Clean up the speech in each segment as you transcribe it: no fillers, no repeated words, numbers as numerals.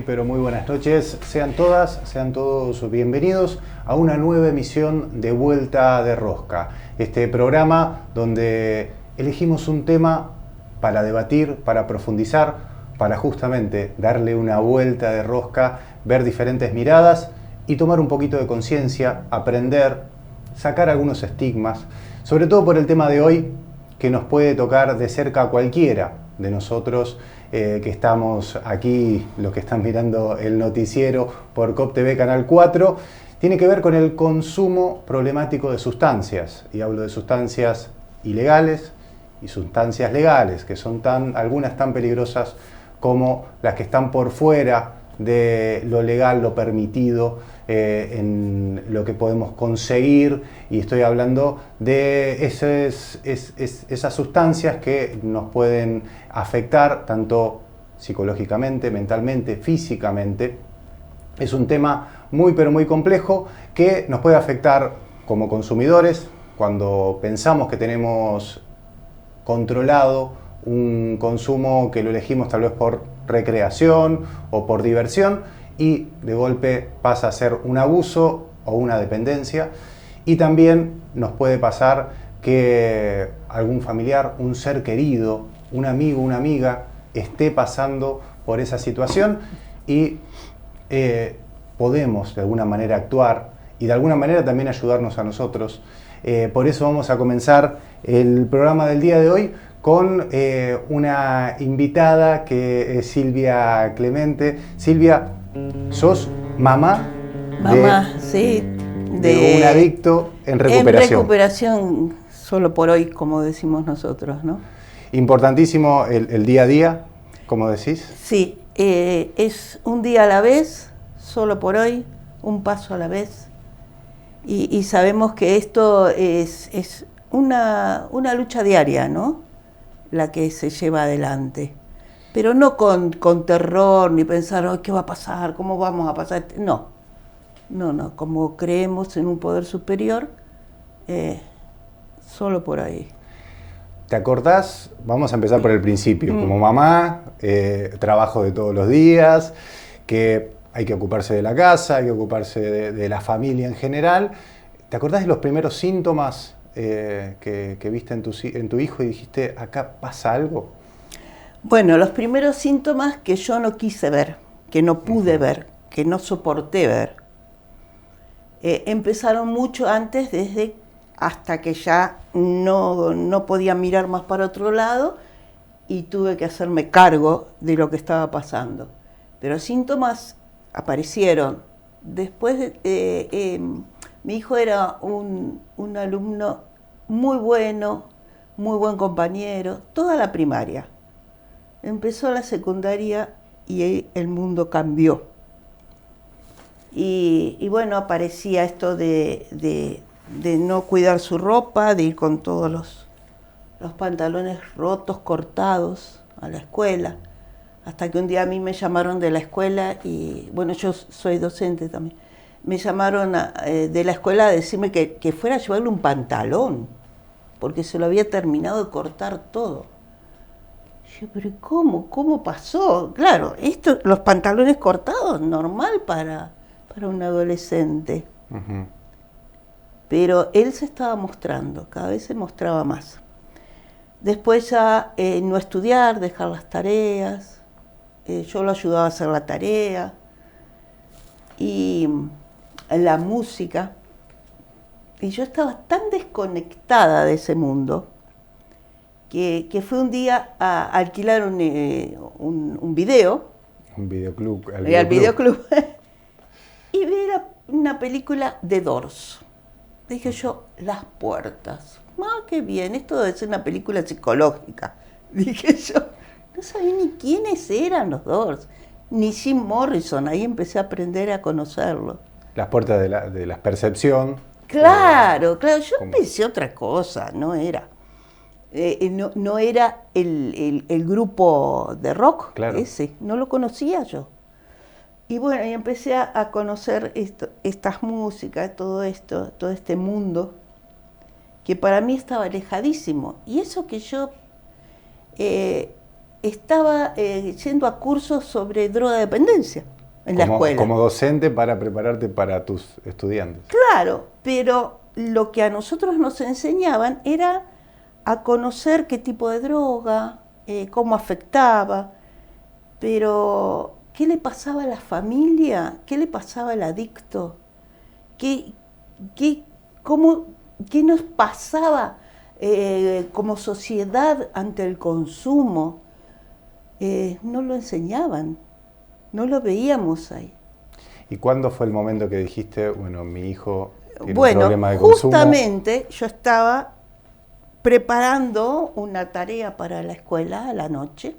pero muy buenas noches. Sean todas, sean todos bienvenidos a una nueva emisión de Vuelta de Rosca. Este programa donde elegimos un tema para debatir, para profundizar, para justamente darle una vuelta de rosca, ver diferentes miradas y tomar un poquito de conciencia, aprender, sacar algunos estigmas, sobre todo por el tema de hoy que nos puede tocar de cerca a cualquiera de nosotros que estamos aquí, los que están mirando el noticiero por COP TV Canal 4, tiene que ver con el consumo problemático de sustancias. Y hablo de sustancias ilegales y sustancias legales, que son algunas tan peligrosas como las que están por fuera de lo legal, lo permitido, en lo que podemos conseguir, y estoy hablando de esas sustancias que nos pueden afectar tanto psicológicamente, mentalmente, físicamente. Es un tema muy pero muy complejo que nos puede afectar como consumidores cuando pensamos que tenemos controlado un consumo que lo elegimos tal vez por recreación o por diversión, y de golpe pasa a ser un abuso o una dependencia. Y también nos puede pasar que algún familiar, un ser querido, un amigo, una amiga esté pasando por esa situación y podemos de alguna manera actuar y de alguna manera también ayudarnos a nosotros. Por eso vamos a comenzar el programa del día de hoy con una invitada que es Silvia Clemente. Silvia, sos mamá sí, de un adicto en recuperación. En recuperación, solo por hoy, como decimos nosotros, ¿no? Importantísimo el día a día, como decís. Sí, es un día a la vez, solo por hoy, un paso a la vez. Y sabemos que esto es una lucha diaria, ¿no? La que se lleva adelante. Pero no con terror, ni pensar, oh, ¿qué va a pasar? ¿Cómo vamos a pasar? No, como creemos en un poder superior, solo por ahí. ¿Te acordás? Vamos a empezar por el principio. Como mamá, trabajo de todos los días, que hay que ocuparse de la casa, hay que ocuparse de la familia en general. ¿Te acordás de los primeros síntomas que viste en tu hijo y dijiste, acá pasa algo? Bueno, los primeros síntomas que yo no quise ver, que no pude ver, que no soporté ver, empezaron mucho antes, hasta que ya no podía mirar más para otro lado y tuve que hacerme cargo de lo que estaba pasando. Pero síntomas aparecieron. Después, mi hijo era un alumno muy bueno, muy buen compañero, toda la primaria. Empezó la secundaria y el mundo cambió. Y bueno, aparecía esto de no cuidar su ropa, de ir con todos los pantalones rotos, cortados a la escuela. Hasta que un día a mí me llamaron de la escuela y, bueno, yo soy docente también. Me llamaron de la escuela a decirme que fuera a llevarle un pantalón, porque se lo había terminado de cortar todo. Yo, pero ¿cómo pasó? Claro, los pantalones cortados, normal para un adolescente. Uh-huh. Pero él se estaba mostrando, cada vez se mostraba más. Después ya no estudiar, dejar las tareas, yo lo ayudaba a hacer la tarea, y la música. Y yo estaba tan desconectada de ese mundo que fue un día a alquilar un video. Un videoclub. Al videoclub. Y vi una película de Doors. Dije yo, Las Puertas. Qué bien, esto debe ser una película psicológica. Dije yo, no sabía ni quiénes eran los Doors, ni Jim Morrison. Ahí empecé a aprender a conocerlo. Las puertas de la percepción. Claro, yo pensé otra cosa, no era. No era el grupo de rock, claro. Ese, no lo conocía yo. Y bueno, y empecé a conocer estas músicas, todo este mundo, que para mí estaba alejadísimo. Y eso que yo estaba yendo a cursos sobre drogodependencia. en la escuela. Como docente para prepararte para tus estudiantes. Claro, pero lo que a nosotros nos enseñaban era a conocer qué tipo de droga, cómo afectaba, pero ¿qué le pasaba a la familia? ¿Qué le pasaba al adicto? ¿Qué nos pasaba como sociedad ante el consumo? No lo enseñaban, no lo veíamos ahí. ¿Y cuándo fue el momento que dijiste, bueno, mi hijo tiene un problema de consumo? Justamente yo estaba preparando una tarea para la escuela a la noche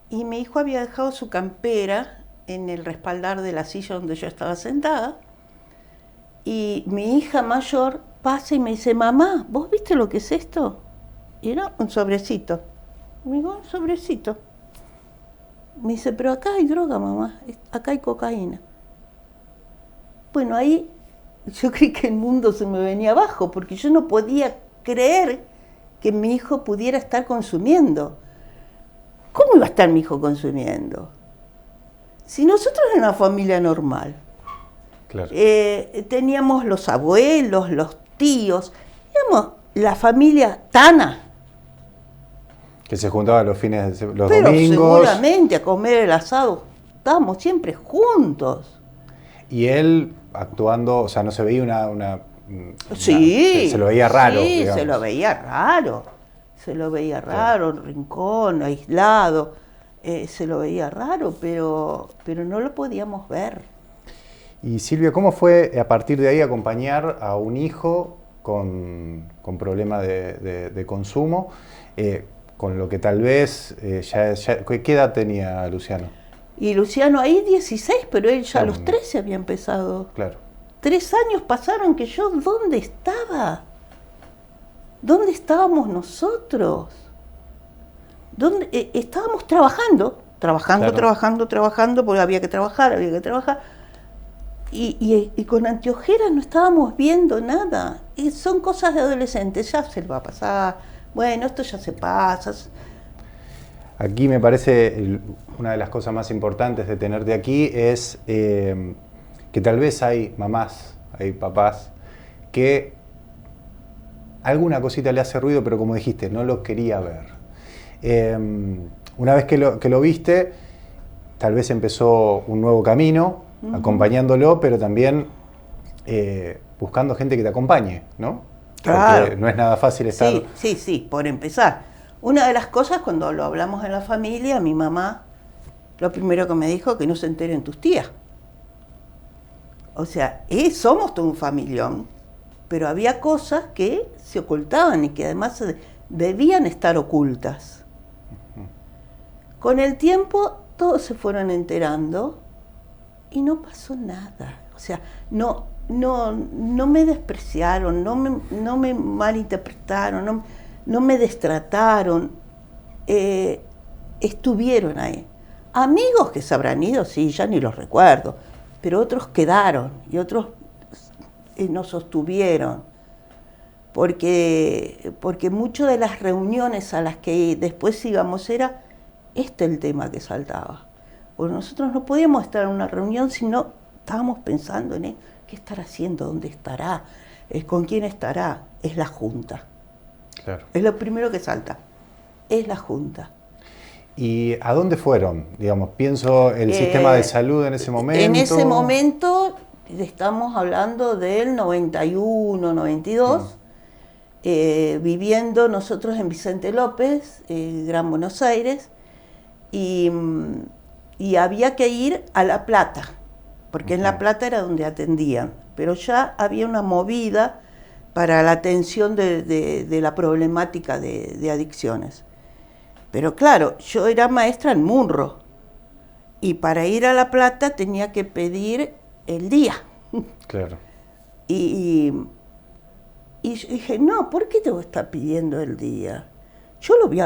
y mi hijo había dejado su campera en el respaldar de la silla donde yo estaba sentada y mi hija mayor pasa y me dice, mamá, ¿vos viste lo que es esto? Y era un sobrecito. Me digo, un sobrecito. Me dice, pero acá hay droga, mamá, acá hay cocaína. Bueno, ahí yo creí que el mundo se me venía abajo, porque yo no podía creer que mi hijo pudiera estar consumiendo. ¿Cómo iba a estar mi hijo consumiendo? Si nosotros éramos una familia normal, claro. Teníamos los abuelos, los tíos, éramos la familia Tana. Que se juntaba los fines, los pero domingos. Seguramente a comer el asado, estábamos siempre juntos. Y él actuando, o sea, no se veía Sí, se lo veía raro. Sí, digamos. se lo veía raro, en rincón, aislado, se lo veía raro, pero no lo podíamos ver. Y Silvia, ¿cómo fue a partir de ahí acompañar a un hijo con problema de consumo? Con lo que tal vez, ¿qué edad tenía Luciano? Y Luciano ahí 16, pero él ya Claro. a los 13 había empezado. Claro. 3 años pasaron que yo, ¿dónde estaba? ¿Dónde estábamos nosotros? ¿Dónde estábamos trabajando, Claro. trabajando, porque había que trabajar. Y con anteojeras no estábamos viendo nada. Y son cosas de adolescentes, ya se le va a pasar. Bueno, esto ya se pasa. Aquí me parece una de las cosas más importantes de tenerte aquí es que tal vez hay mamás, hay papás que alguna cosita le hace ruido, pero como dijiste, no lo quería ver. Una vez que lo viste, tal vez empezó un nuevo camino, acompañándolo, pero también buscando gente que te acompañe, ¿no? Claro. Porque no es nada fácil estar... Sí, por empezar. Una de las cosas, cuando lo hablamos en la familia, mi mamá, lo primero que me dijo, que no se enteren tus tías. O sea, somos todo un familión, pero había cosas que se ocultaban y que además debían estar ocultas. Con el tiempo, todos se fueron enterando y no pasó nada. O sea, no me despreciaron, no me malinterpretaron, no me destrataron, estuvieron ahí. Amigos que se habrán ido, sí, ya ni los recuerdo, pero otros quedaron y otros nos sostuvieron, porque muchas de las reuniones a las que después íbamos era el tema que saltaba. Porque nosotros no podíamos estar en una reunión si no estábamos pensando en qué estará haciendo, dónde estará, con quién estará. Es la Junta. Claro. Es lo primero que salta, es la Junta. ¿Y a dónde fueron? Digamos, pienso el sistema de salud en ese momento. En ese momento, estamos hablando del 91, 92, viviendo nosotros en Vicente López, Gran Buenos Aires, y había que ir a La Plata, porque en La Plata era donde atendían, pero ya había una movida para la atención de la problemática de adicciones. Pero claro, yo era maestra en Munro y para ir a La Plata tenía que pedir el día. Claro. Y yo dije, no, ¿por qué te voy a estar pidiendo el día? Yo voy a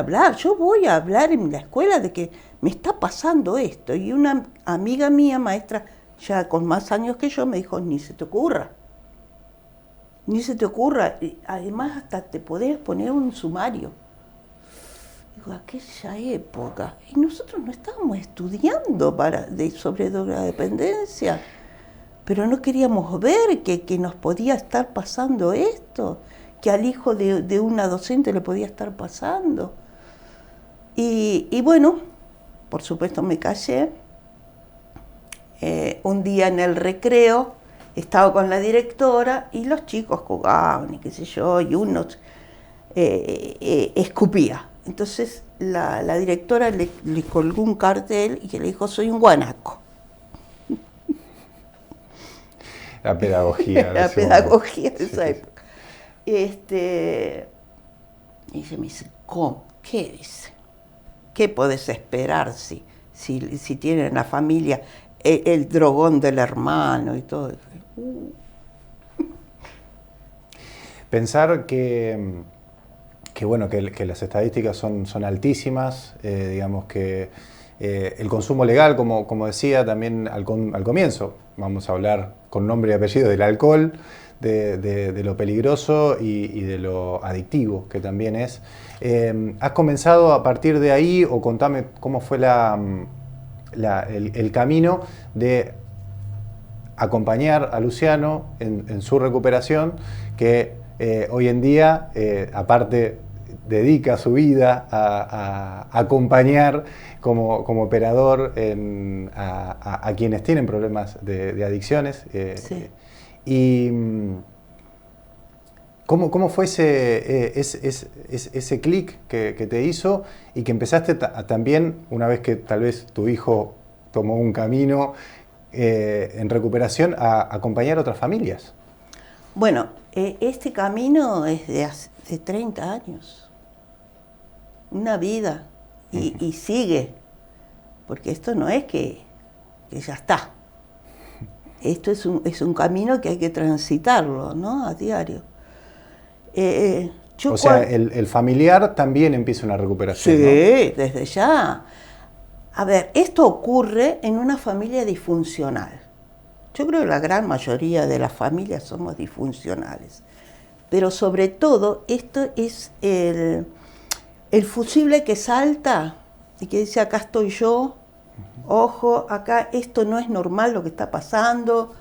hablar en la escuela de que me está pasando esto. Y una amiga mía, maestra, ya con más años que yo, me dijo, ni se te ocurra. Y además hasta te podés poner un sumario. Digo, aquella época, y nosotros no estábamos estudiando sobre drogodependencia, pero no queríamos ver que nos podía estar pasando esto, que al hijo de una docente le podía estar pasando. Y bueno, por supuesto me callé. Un día en el recreo estaba con la directora y los chicos jugaban y qué sé yo, y uno escupía. Entonces la directora le colgó un cartel y le dijo, soy un guanaco. La pedagogía. La pedagogía de esa época. Y ella me dice, ¿cómo? ¿Qué dice? ¿Qué podés esperar si tienen la familia, el drogón del hermano y todo? Pensar que las estadísticas son altísimas, digamos que el consumo legal, como decía también al comienzo, vamos a hablar con nombre y apellido del alcohol, de lo peligroso y de lo adictivo que también es. ¿Has comenzado a partir de ahí, o contame cómo fue el camino de acompañar a Luciano en su recuperación, que hoy en día, aparte, dedica su vida a acompañar como operador a quienes tienen problemas de adicciones? Sí. ¿Y cómo fue ese clic que te hizo y que empezaste también, una vez que tal vez tu hijo tomó un camino en recuperación, a acompañar a otras familias? Bueno, este camino es de 30 años, una vida, y sigue, porque esto no es que ya está. Esto es un camino que hay que transitarlo, ¿no? A diario. O sea, el familiar también empieza una recuperación, sí, ¿no? desde ya. A ver, esto ocurre en una familia disfuncional. Yo creo que la gran mayoría de las familias somos disfuncionales. Pero sobre todo, esto es el fusible que salta y que dice, acá estoy yo, ojo, acá esto no es normal lo que está pasando,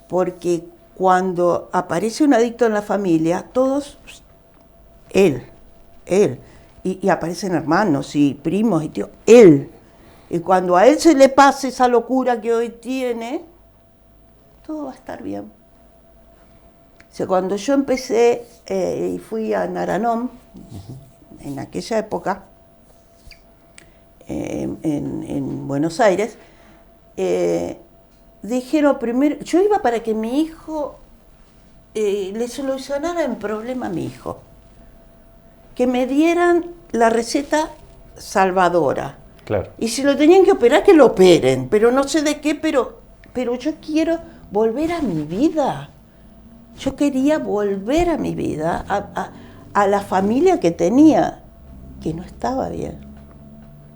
porque cuando aparece un adicto en la familia, todos, él, y aparecen hermanos y primos y tíos, él. Y cuando a él se le pase esa locura que hoy tiene, todo va a estar bien. O sea, cuando yo empecé y fui a Naranon, en aquella época, en Buenos Aires, dijeron primero, yo iba para que mi hijo le solucionara el problema a mi hijo, que me dieran la receta salvadora. Claro. Y si lo tenían que operar, que lo operen, pero no sé de qué, pero yo quiero volver a mi vida. Yo quería volver a mi vida, a la familia que tenía, que no estaba bien.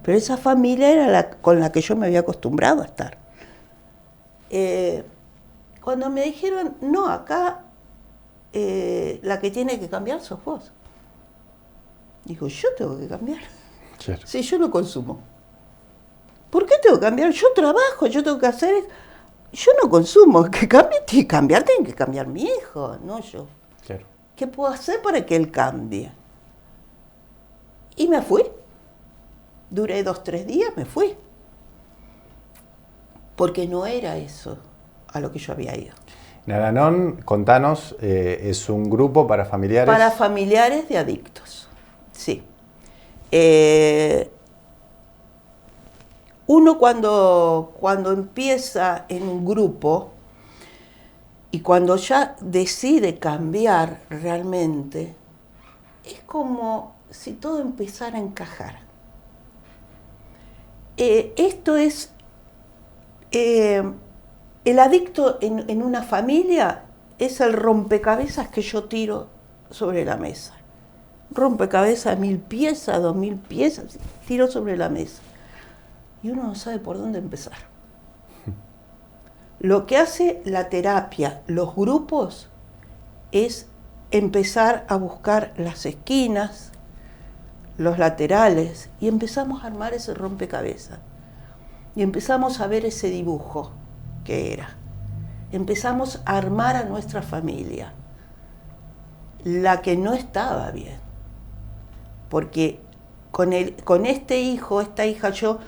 Pero esa familia era con la que yo me había acostumbrado a estar. Cuando me dijeron, no, acá la que tiene que cambiar sos vos. Digo, yo tengo que cambiar. Claro. Si yo no consumo. ¿Por qué tengo que cambiar? Yo trabajo, yo tengo que hacer. Yo no consumo. Que cambie, tiene que cambiar mi hijo, no yo. Claro. ¿Qué puedo hacer para que él cambie? Y me fui. Duré 2-3 días, me fui. Porque no era eso a lo que yo había ido. Naranon, contanos, es un grupo para familiares. Para familiares de adictos, sí. Uno cuando empieza en un grupo y cuando ya decide cambiar realmente, es como si todo empezara a encajar. Esto es, el adicto en una familia es el rompecabezas que yo tiro sobre la mesa. Rompecabezas, 1000 piezas, 2000 piezas, tiro sobre la mesa. Y uno no sabe por dónde empezar. Lo que hace la terapia, los grupos, es empezar a buscar las esquinas, los laterales, y empezamos a armar ese rompecabezas. Y empezamos a ver ese dibujo que era. Empezamos a armar a nuestra familia, la que no estaba bien. Porque con este hijo, esta hija, yo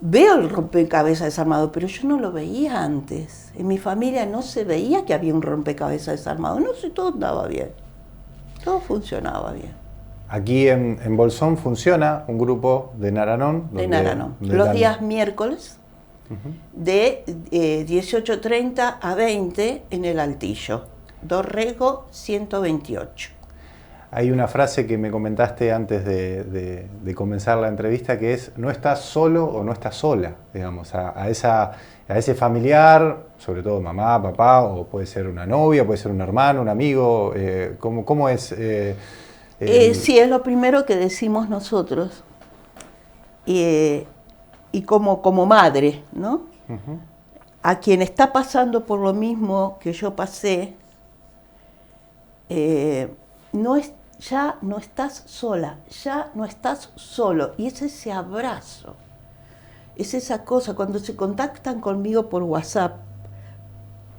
veo el rompecabezas desarmado, pero yo no lo veía antes. En mi familia no se veía que había un rompecabezas desarmado. No sé, todo andaba bien. Todo funcionaba bien. Aquí en Bolsón funciona un grupo de Naranón. De Naranón. Los días miércoles, de 18:30 a 20 en el Altillo. Dorrego 128. Hay una frase que me comentaste antes de comenzar la entrevista, que es: no estás solo o no estás sola, digamos, a ese familiar, sobre todo mamá, papá, o puede ser una novia, puede ser un hermano, un amigo. ¿Cómo es? Sí, es lo primero que decimos nosotros. Y como madre, ¿no? Uh-huh. A quien está pasando por lo mismo que yo pasé, ya no estás sola, ya no estás solo. Y es ese abrazo, es esa cosa, cuando se contactan conmigo por WhatsApp,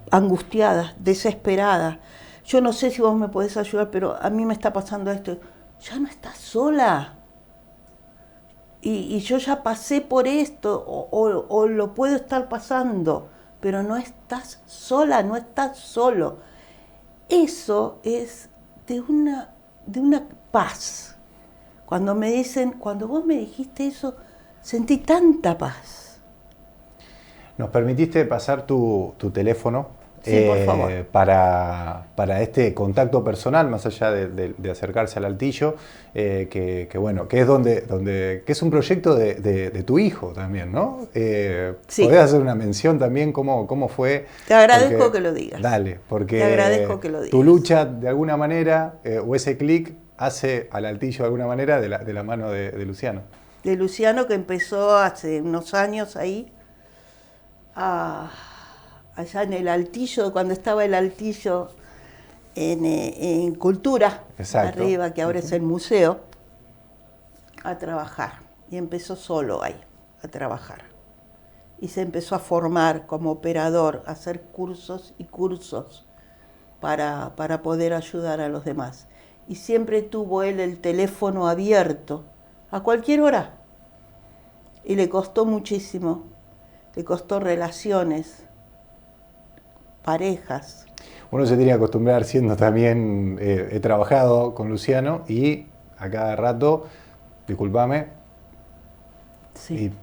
angustiadas, desesperadas, yo no sé si vos me podés ayudar, pero a mí me está pasando esto. Ya no estás sola. Y yo ya pasé por esto, o lo puedo estar pasando, pero no estás sola, no estás solo. Eso es de una paz. Cuando me dicen, cuando vos me dijiste eso, sentí tanta paz. Nos permitiste pasar tu teléfono. Sí, por favor. Para este contacto personal, más allá de acercarse al Altillo, que es un proyecto de tu hijo también, ¿no? Sí. ¿Podés hacer una mención también cómo fue? Te agradezco que lo digas. Dale, porque te agradezco que lo digas. Tu lucha de alguna manera, o ese clic, hace al Altillo de alguna manera de la mano de Luciano. De Luciano, que empezó hace unos años ahí allá en el Altillo, cuando estaba el Altillo en Cultura, exacto, arriba, que ahora es el museo, a trabajar. Y empezó solo ahí, a trabajar. Y se empezó a formar como operador, a hacer cursos y cursos para poder ayudar a los demás. Y siempre tuvo él el teléfono abierto, a cualquier hora. Y le costó muchísimo, le costó relaciones, parejas. Uno se tiene que acostumbrar, siendo también, he trabajado con Luciano y a cada rato, discúlpame, sí.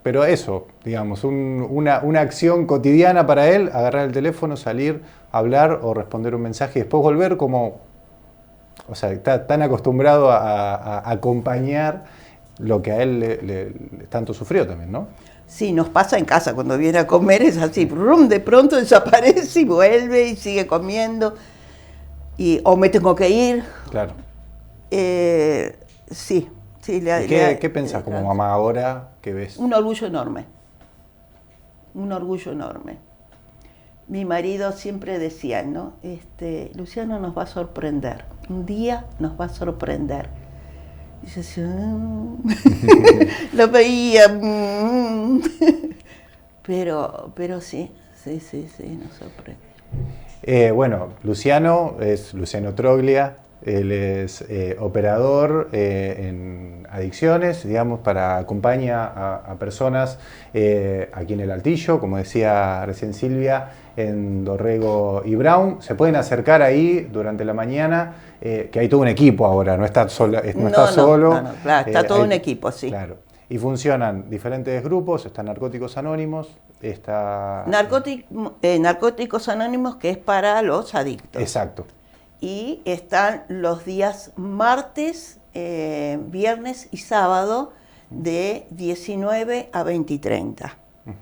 Pero eso, digamos, una acción cotidiana para él, agarrar el teléfono, salir, hablar o responder un mensaje y después volver como, o sea, está tan acostumbrado a acompañar lo que a él le tanto sufrió también, ¿no? Sí, nos pasa en casa, cuando viene a comer es así, rum, de pronto desaparece y vuelve y sigue comiendo, o me tengo que ir. Claro. Sí. ¿Qué pensás como mamá ahora que ves? Un orgullo enorme, un orgullo enorme. Mi marido siempre decía, ¿no? Luciano nos va a sorprender, un día nos va a sorprender. Y yo decía, lo veía, pero sí, nos sorprende. Bueno, Luciano es Luciano Troglia, él es operador en adicciones, digamos, acompaña a personas aquí en el Altillo, como decía recién Silvia, en Dorrego y Brown. Se pueden acercar ahí durante la mañana, que hay todo un equipo ahora, no está solo. No, claro, está todo un equipo, sí. Claro. Y funcionan diferentes grupos, está Narcóticos Anónimos, está... Narcóticos Anónimos, que es para los adictos. Exacto. Y están los días martes, viernes y sábado de 19 a 20:30. Uh-huh.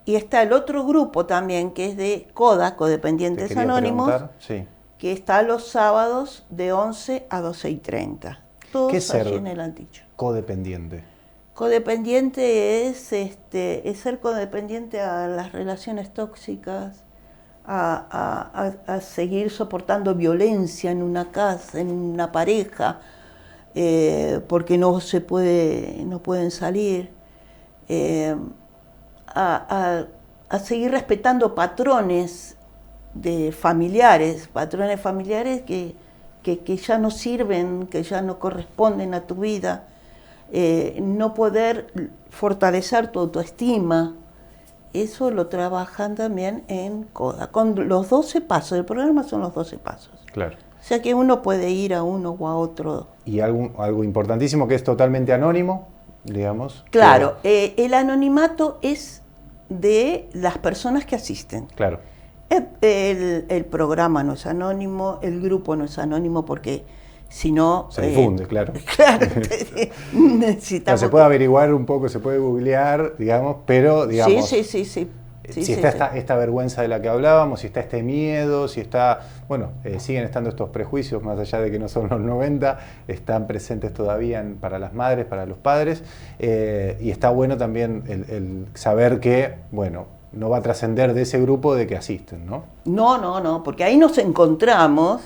Y está el otro grupo también, que es de CODA, Codependientes Anónimos, sí, que está los sábados de 11 a 12:30. Todos allí en el Altillo. Codependiente? Codependiente es ser codependiente a las relaciones tóxicas, a seguir soportando violencia en una casa, en una pareja, porque no pueden salir, a seguir respetando patrones familiares que ya no sirven, que ya no corresponden a tu vida, no poder fortalecer tu autoestima. Eso lo trabajan también en CODA, con los 12 pasos. El programa son los 12 pasos. Claro. O sea que uno puede ir a uno o a otro. Y algo importantísimo que es totalmente anónimo, digamos. Claro, el anonimato es de las personas que asisten. Claro. El programa no es anónimo, el grupo no es anónimo porque si no... Se difunde, claro. Claro, necesitamos... Se puede averiguar un poco, se puede googlear, digamos, pero, digamos... Sí. Si está esta vergüenza de la que hablábamos, si está este miedo, si está... Bueno, siguen estando estos prejuicios, más allá de que no son los 90, están presentes todavía para las madres, para los padres, y está bueno también el saber que, bueno, no va a trascender de ese grupo de que asisten, ¿no? No, porque ahí nos encontramos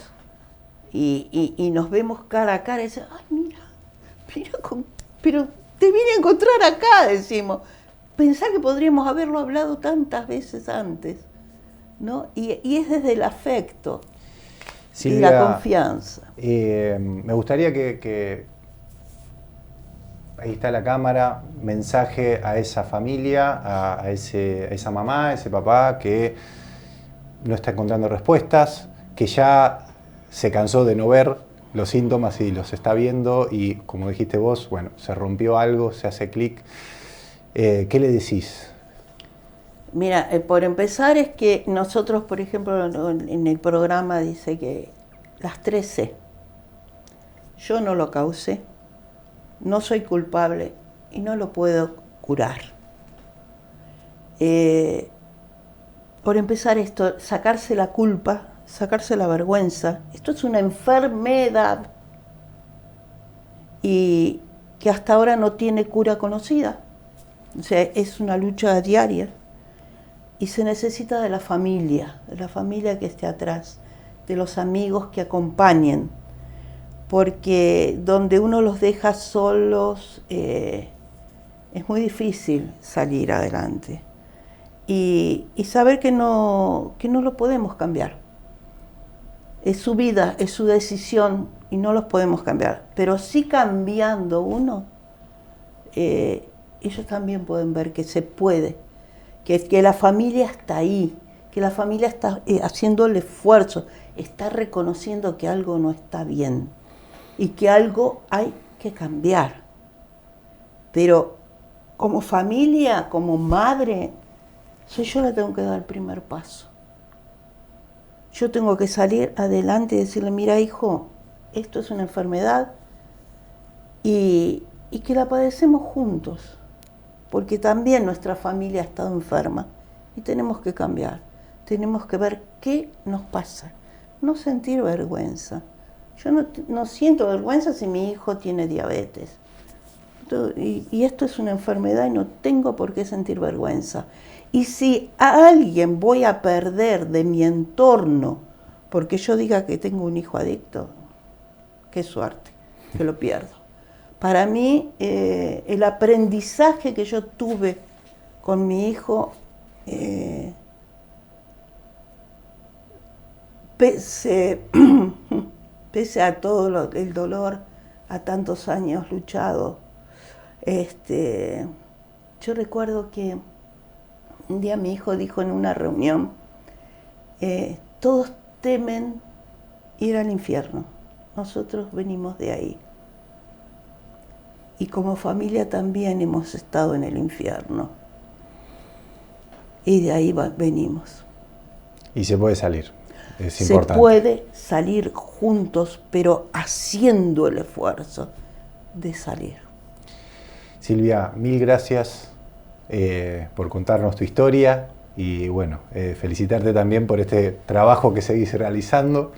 y nos vemos cara a cara y decimos, ay, mira, pero te vine a encontrar acá, decimos. Pensar que podríamos haberlo hablado tantas veces antes, ¿no? Y es desde el afecto, Silvia, y la confianza. Me gustaría que ahí está la cámara, mensaje a esa familia, a esa mamá, a ese papá que no está encontrando respuestas, que ya se cansó de no ver los síntomas y los está viendo y, como dijiste vos, bueno, se rompió algo, se hace clic. ¿Qué le decís? Mira, por empezar es que nosotros, por ejemplo, en el programa dice que las 3 C. Yo no lo causé, no soy culpable y no lo puedo curar. Por empezar esto, sacarse la culpa, sacarse la vergüenza. Esto es una enfermedad y que hasta ahora no tiene cura conocida. O sea, es una lucha diaria y se necesita de la familia que esté atrás, de los amigos que acompañen, porque donde uno los deja solos es muy difícil salir adelante y saber que no lo podemos cambiar. Es su vida, es su decisión y no los podemos cambiar, pero sí cambiando uno, ellos también pueden ver que se puede, que la familia está ahí, que la familia está haciendo el esfuerzo, está reconociendo que algo no está bien y que algo hay que cambiar. Pero como familia, como madre, soy yo la que tengo que dar el primer paso. Yo tengo que salir adelante y decirle, mira hijo, esto es una enfermedad y que la padecemos juntos. Porque también nuestra familia ha estado enferma y tenemos que cambiar, tenemos que ver qué nos pasa, no sentir vergüenza. Yo no siento vergüenza si mi hijo tiene diabetes y esto es una enfermedad y no tengo por qué sentir vergüenza. Y si a alguien voy a perder de mi entorno porque yo diga que tengo un hijo adicto, qué suerte, que lo pierdo. Para mí, el aprendizaje que yo tuve con mi hijo, pese a todo el dolor, a tantos años luchado, yo recuerdo que un día mi hijo dijo en una reunión, todos temen ir al infierno, nosotros venimos de ahí. Y como familia también hemos estado en el infierno. Y de ahí venimos. Y se puede salir, es importante. Se puede salir juntos, pero haciendo el esfuerzo de salir. Silvia, mil gracias por contarnos tu historia y bueno, felicitarte también por este trabajo que seguís realizando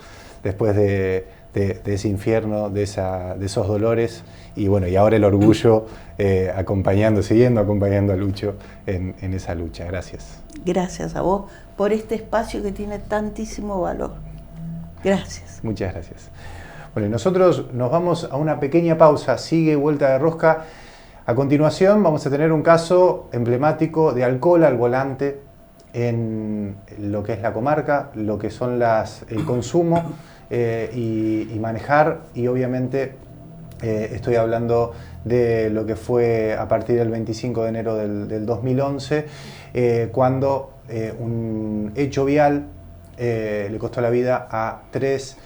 después de ese infierno, de esos dolores y bueno, y ahora el orgullo siguiendo acompañando a Lucho en esa lucha. Gracias. Gracias a vos por este espacio que tiene tantísimo valor. Gracias. Muchas gracias. Bueno, y nosotros nos vamos a una pequeña pausa, sigue Vuelta de Rosca. A continuación vamos a tener un caso emblemático de alcohol al volante en lo que es la comarca, lo que son el consumo y manejar, y obviamente estoy hablando de lo que fue a partir del 25 de enero del 2011, cuando un hecho vial le costó la vida a 3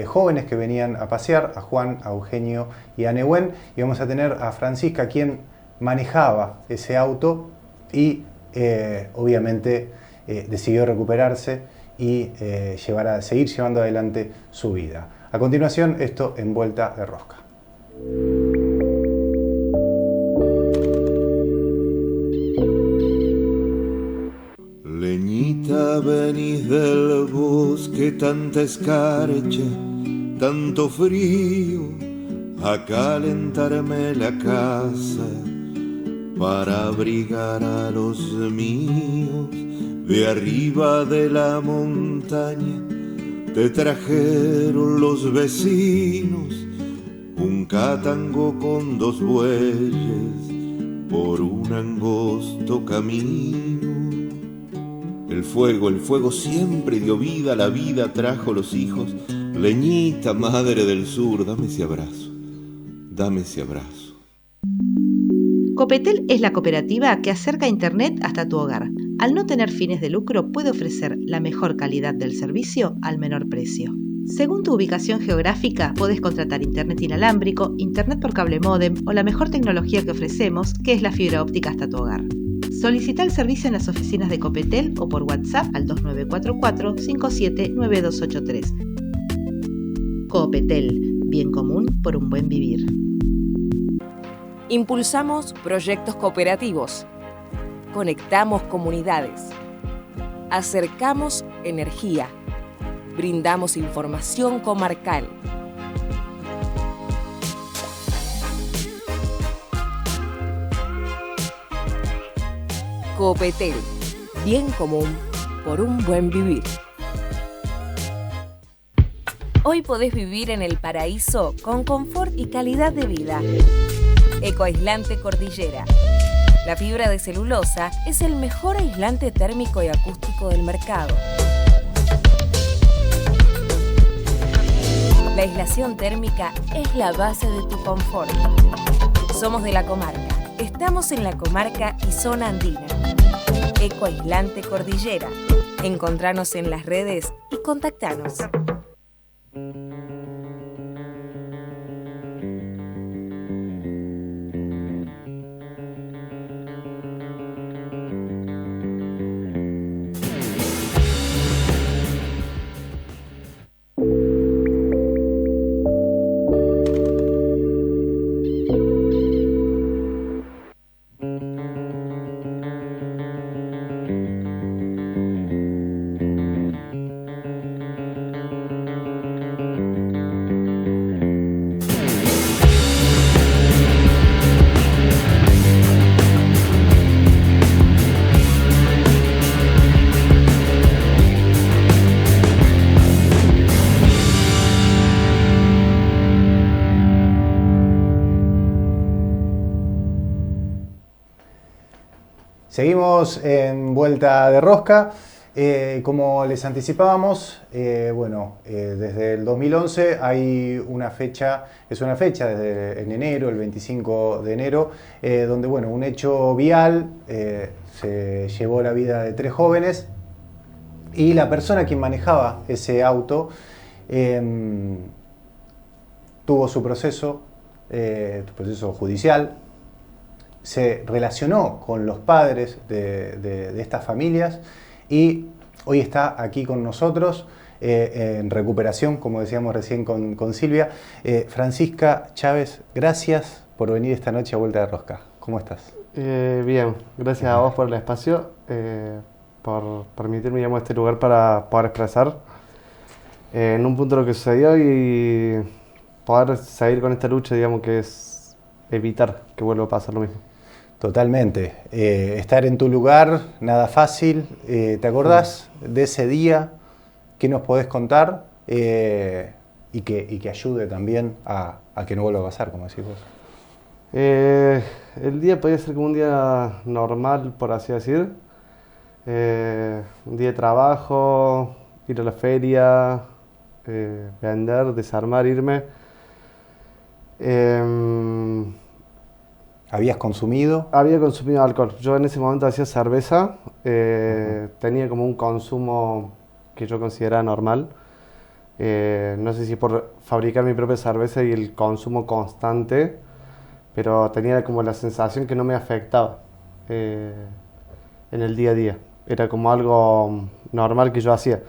jóvenes que venían a pasear, a Juan, a Eugenio y a Nehuen, y vamos a tener a Francisca, quien manejaba ese auto y obviamente decidió recuperarse y seguir llevando adelante su vida. A continuación, esto en Vuelta de Rosca. Leñita, venís del bosque, tanta escarcha, tanto frío, a calentarme la casa para abrigar a los míos. De arriba de la montaña te trajeron los vecinos un catango con 2 bueyes por un angosto camino. El fuego siempre dio vida, la vida trajo los hijos. Leñita, madre del sur, dame ese abrazo, dame ese abrazo. Copetel es la cooperativa que acerca Internet hasta tu hogar. Al no tener fines de lucro, puede ofrecer la mejor calidad del servicio al menor precio. Según tu ubicación geográfica, podés contratar Internet inalámbrico, Internet por cable módem o la mejor tecnología que ofrecemos, que es la fibra óptica hasta tu hogar. Solicita el servicio en las oficinas de Copetel o por WhatsApp al 2944-579283. Copetel, bien común por un buen vivir. Impulsamos proyectos cooperativos. Conectamos comunidades. Acercamos energía. Brindamos información comarcal. Copetel, bien común por un buen vivir. Hoy podés vivir en el paraíso con confort y calidad de vida. Ecoaislante Cordillera. La fibra de celulosa es el mejor aislante térmico y acústico del mercado. La aislación térmica es la base de tu confort. Somos de la comarca. Estamos en la comarca y zona andina. Ecoaislante Cordillera. Encontranos en las redes y contactanos. Seguimos en Vuelta de Rosca. Como les anticipábamos, desde el 2011 hay una fecha, en enero, el 25 de enero, donde un hecho vial se llevó la vida de 3 jóvenes y la persona quien manejaba ese auto tuvo su proceso judicial. Se relacionó con los padres de estas familias y hoy está aquí con nosotros en recuperación, como decíamos recién con Silvia. Francisca Chávez, gracias por venir esta noche a Vuelta de Rosca. ¿Cómo estás? Bien, gracias a vos por el espacio, por permitirme ir a este lugar para poder expresar en un punto lo que sucedió y poder seguir con esta lucha, digamos, que es evitar que vuelva a pasar lo mismo. Totalmente. Estar en tu lugar, nada fácil. ¿Te acordás de ese día? ¿Qué nos podés contar? y que ayude también a que no vuelva a pasar, como decís vos? El día podía ser como un día normal, por así decir. Un día de trabajo, ir a la feria, vender, desarmar, irme. ¿Habías consumido? Había consumido alcohol. Yo en ese momento hacía cerveza, tenía como un consumo que yo consideraba normal. No sé si por fabricar mi propia cerveza y el consumo constante, pero tenía como la sensación que no me afectaba en el día a día. Era como algo normal que yo hacía.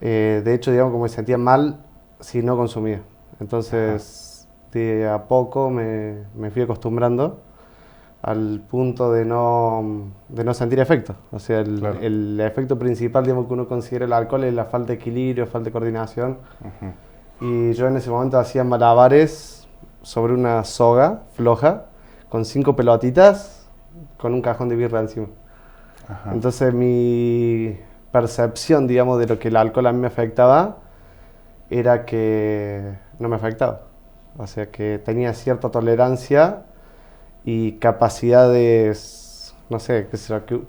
De hecho, digamos, como me sentía mal si no consumía. Entonces, de a poco me fui acostumbrando al punto de no sentir efecto. O sea, Claro. el efecto principal, digamos, que uno considera el alcohol es la falta de equilibrio, falta de coordinación. Y yo en ese momento hacía malabares sobre una soga floja, con 5 pelotitas, con un cajón de birra encima. Ajá. Entonces mi percepción, digamos, de lo que el alcohol a mí me afectaba, era que no me afectaba. O sea, que tenía cierta tolerancia y capacidades, no sé,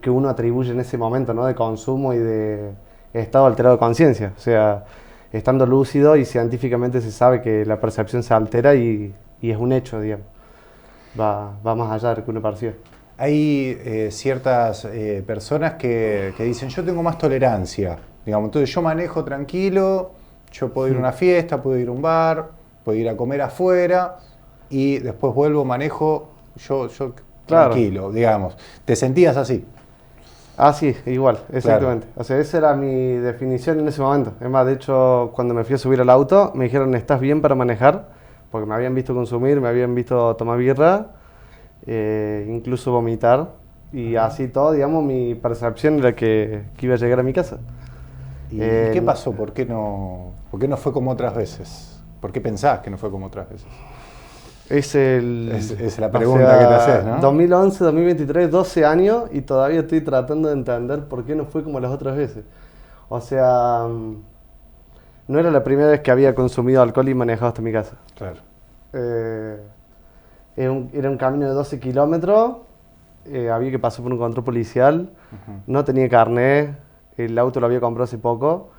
que uno atribuye en ese momento, ¿no? De consumo y de estado alterado de conciencia. O sea, estando lúcido y científicamente se sabe que la percepción se altera y es un hecho, digamos. Va más allá de lo que uno percibe. Hay ciertas personas que dicen, yo tengo más tolerancia, digamos, entonces yo manejo tranquilo, yo puedo ir a una fiesta, puedo ir a un bar, puedo ir a comer afuera y después vuelvo, manejo, yo Claro. tranquilo, digamos. ¿Te sentías así? Ah, sí, igual, exactamente. O sea, esa era mi definición en ese momento. Es más, de hecho, cuando me fui a subir al auto, me dijeron, ¿estás bien para manejar? Porque me habían visto consumir, me habían visto tomar birra, incluso vomitar. Y así todo, digamos, mi percepción era que iba a llegar a mi casa. ¿Y qué pasó? ¿Por qué no fue como otras veces? ¿Por qué pensás que no fue como otras veces? Es la pregunta que te haces, ¿no? 2011, 2023, 12 años y todavía estoy tratando de entender por qué no fue como las otras veces. O sea, no era la primera vez que había consumido alcohol y manejado hasta mi casa. Claro. Era un camino de 12 kilómetros, había que pasar por un control policial, no tenía carnet, el auto lo había comprado hace poco.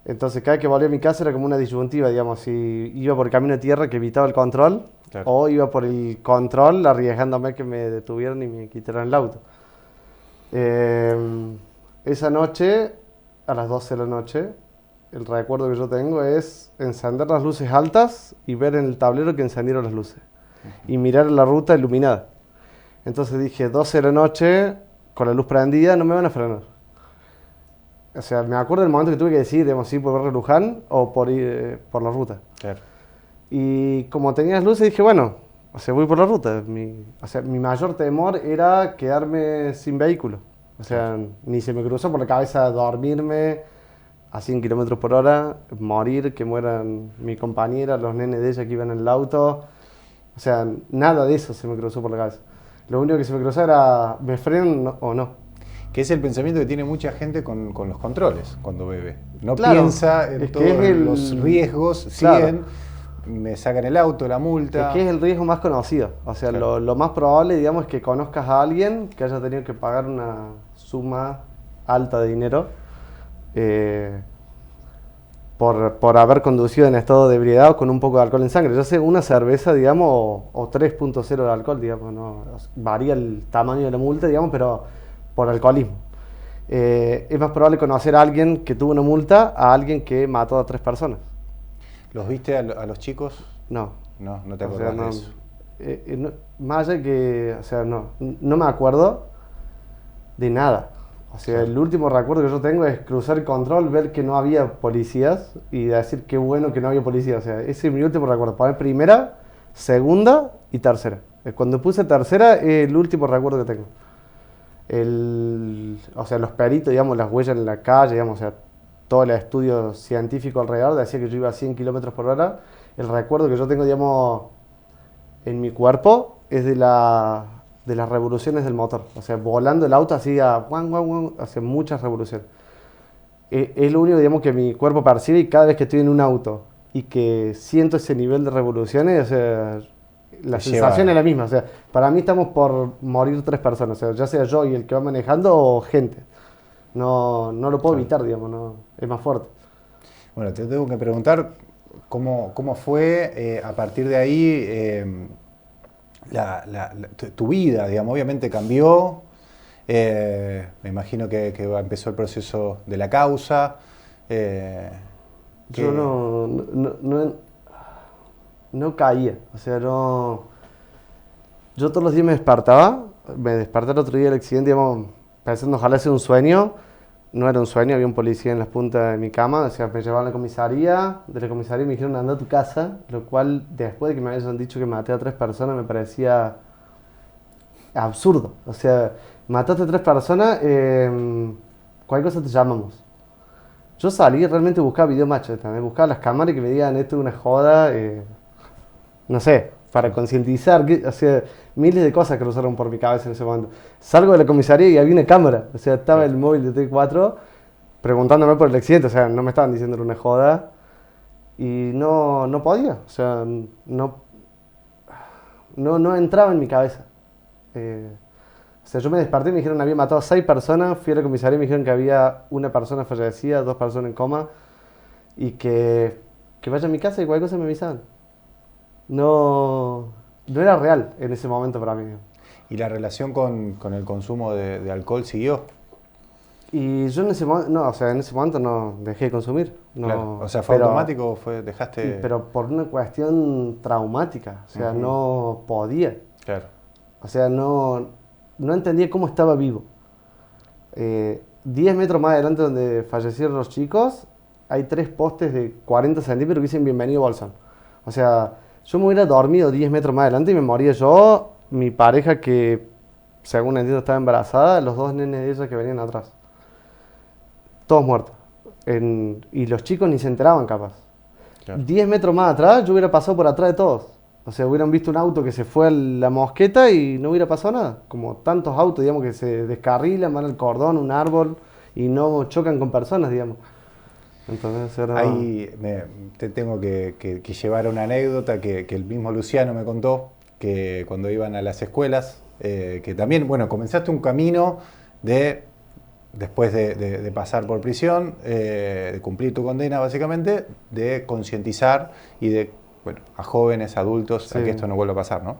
Entonces cada vez que volvía a mi casa era como una disyuntiva, digamos, si iba por el camino de tierra que evitaba el control, Claro. o iba por el control arriesgándome que me detuvieran y me quitaran el auto. Esa noche, a las 12 de la noche, el recuerdo que yo tengo es encender las luces altas y ver en el tablero que encendieron las luces. Y mirar la ruta iluminada. Entonces dije, 12 de la noche, con la luz prendida, no me van a frenar. O sea, me acuerdo del momento que tuve que decidir, digamos, si por Barrio Luján o por ir por la ruta. Claro. Y como tenía las luces, dije, bueno, o sea, voy por la ruta. Mi mayor temor era quedarme sin vehículo. O sea, ni se me cruzó por la cabeza dormirme a 100 kilómetros por hora, morir, que mueran mi compañera, los nenes de ella que iban en el auto. O sea, nada de eso se me cruzó por la cabeza. Lo único que se me cruzó era, ¿me frenan o no? Que es el pensamiento que tiene mucha gente con los controles cuando bebe. No Claro, piensa en es que todos es los riesgos, Claro. siguen, me sacan el auto, la multa. Es que es el riesgo más conocido. O sea, Claro. lo más probable, digamos, es que conozcas a alguien que haya tenido que pagar una suma alta de dinero por haber conducido en estado de ebriedad o con un poco de alcohol en sangre. Ya sea una cerveza, digamos, o 3.0 de alcohol, digamos, ¿no? Varía el tamaño de la multa, digamos, pero por alcoholismo. Es más probable conocer a alguien que tuvo una multa a alguien que mató a 3 personas. ¿Los viste a los chicos? No. No te O acordás sea, de eso. Más allá que, o sea, no me acuerdo de nada. O sea, Claro. el último recuerdo que yo tengo es cruzar el control, ver que no había policías y decir qué bueno que no había policías. O sea, ese es mi último recuerdo. Poner primera, segunda y tercera. Cuando puse tercera es el último recuerdo que tengo. O sea, los peritos, digamos, las huellas en la calle, digamos, o sea, todo el estudio científico alrededor decía que yo iba a 100 kilómetros por hora. El recuerdo que yo tengo, digamos, en mi cuerpo es de las revoluciones del motor. O sea, volando el auto hacía guan, guan, guan, hacía muchas revoluciones. Es lo único, digamos, que mi cuerpo percibe y cada vez que estoy en un auto y que siento ese nivel de revoluciones, o sea, la Te sensación lleva. es la misma. O sea, para mí estamos por morir 3 personas, o sea, ya sea yo y el que va manejando o gente. No lo puedo Claro. evitar, digamos, no, es más fuerte. Bueno, te tengo que preguntar cómo fue a partir de ahí tu vida, digamos, obviamente cambió. Me imagino que empezó el proceso de la causa. Yo no caía, o sea, no... Yo todos los días me desperté el otro día del accidente, digamos, pensando ojalá sea un sueño. No era un sueño, había un policía en las puntas de mi cama, o sea, me llevaban a la comisaría, de la comisaría me dijeron anda a tu casa, lo cual después de que me habían dicho que maté a 3 personas me parecía absurdo. O sea, mataste a 3 personas, cualquier cosa te llamamos. Yo salí, realmente buscaba video macho también, buscaba las cámaras y que me digan esto es una joda, no sé, para concientizar, o sea, miles de cosas cruzaron por mi cabeza en ese momento. Salgo de la comisaría y había una cámara, o sea, estaba el móvil de T4 preguntándome por el accidente, o sea, no me estaban diciendo una joda y no podía, o sea, no entraba en mi cabeza. O sea, yo me desperté y me dijeron que había matado a 6 personas, fui a la comisaría y me dijeron que había una persona fallecida, 2 personas en coma y que vaya a mi casa y cualquier cosa me avisaban. No era real en ese momento para mí. ¿Y la relación con el consumo de alcohol siguió? Y yo en ese momento, no, o sea, en ese momento no dejé de consumir. No, Claro. O sea, ¿fue automático? ¿Dejaste...? Pero por una cuestión traumática, o sea, Ujú. no podía. Claro. O sea, no entendía cómo estaba vivo. 10 metros más adelante donde fallecieron los chicos, hay 3 postes de 40 centímetros que dicen bienvenido Bolsón. O sea, yo me hubiera dormido 10 metros más adelante y me moría yo, mi pareja que, según entiendo, estaba embarazada, los 2 nenes de ella que venían atrás. Todos muertos. Y los chicos ni se enteraban capaz. Claro. 10 metros más atrás, yo hubiera pasado por atrás de todos. O sea, hubieran visto un auto que se fue a la mosqueta y no hubiera pasado nada. Como tantos autos, digamos, que se descarrilan, van al cordón, un árbol y no chocan con personas, digamos. Entonces era... Ahí te tengo que llevar a una anécdota que el mismo Luciano me contó, que cuando iban a las escuelas, que también, bueno, comenzaste un camino después de pasar por prisión, de cumplir tu condena básicamente, de concientizar y de, bueno, a jóvenes, adultos, a Sí. que esto no vuelva a pasar, ¿no?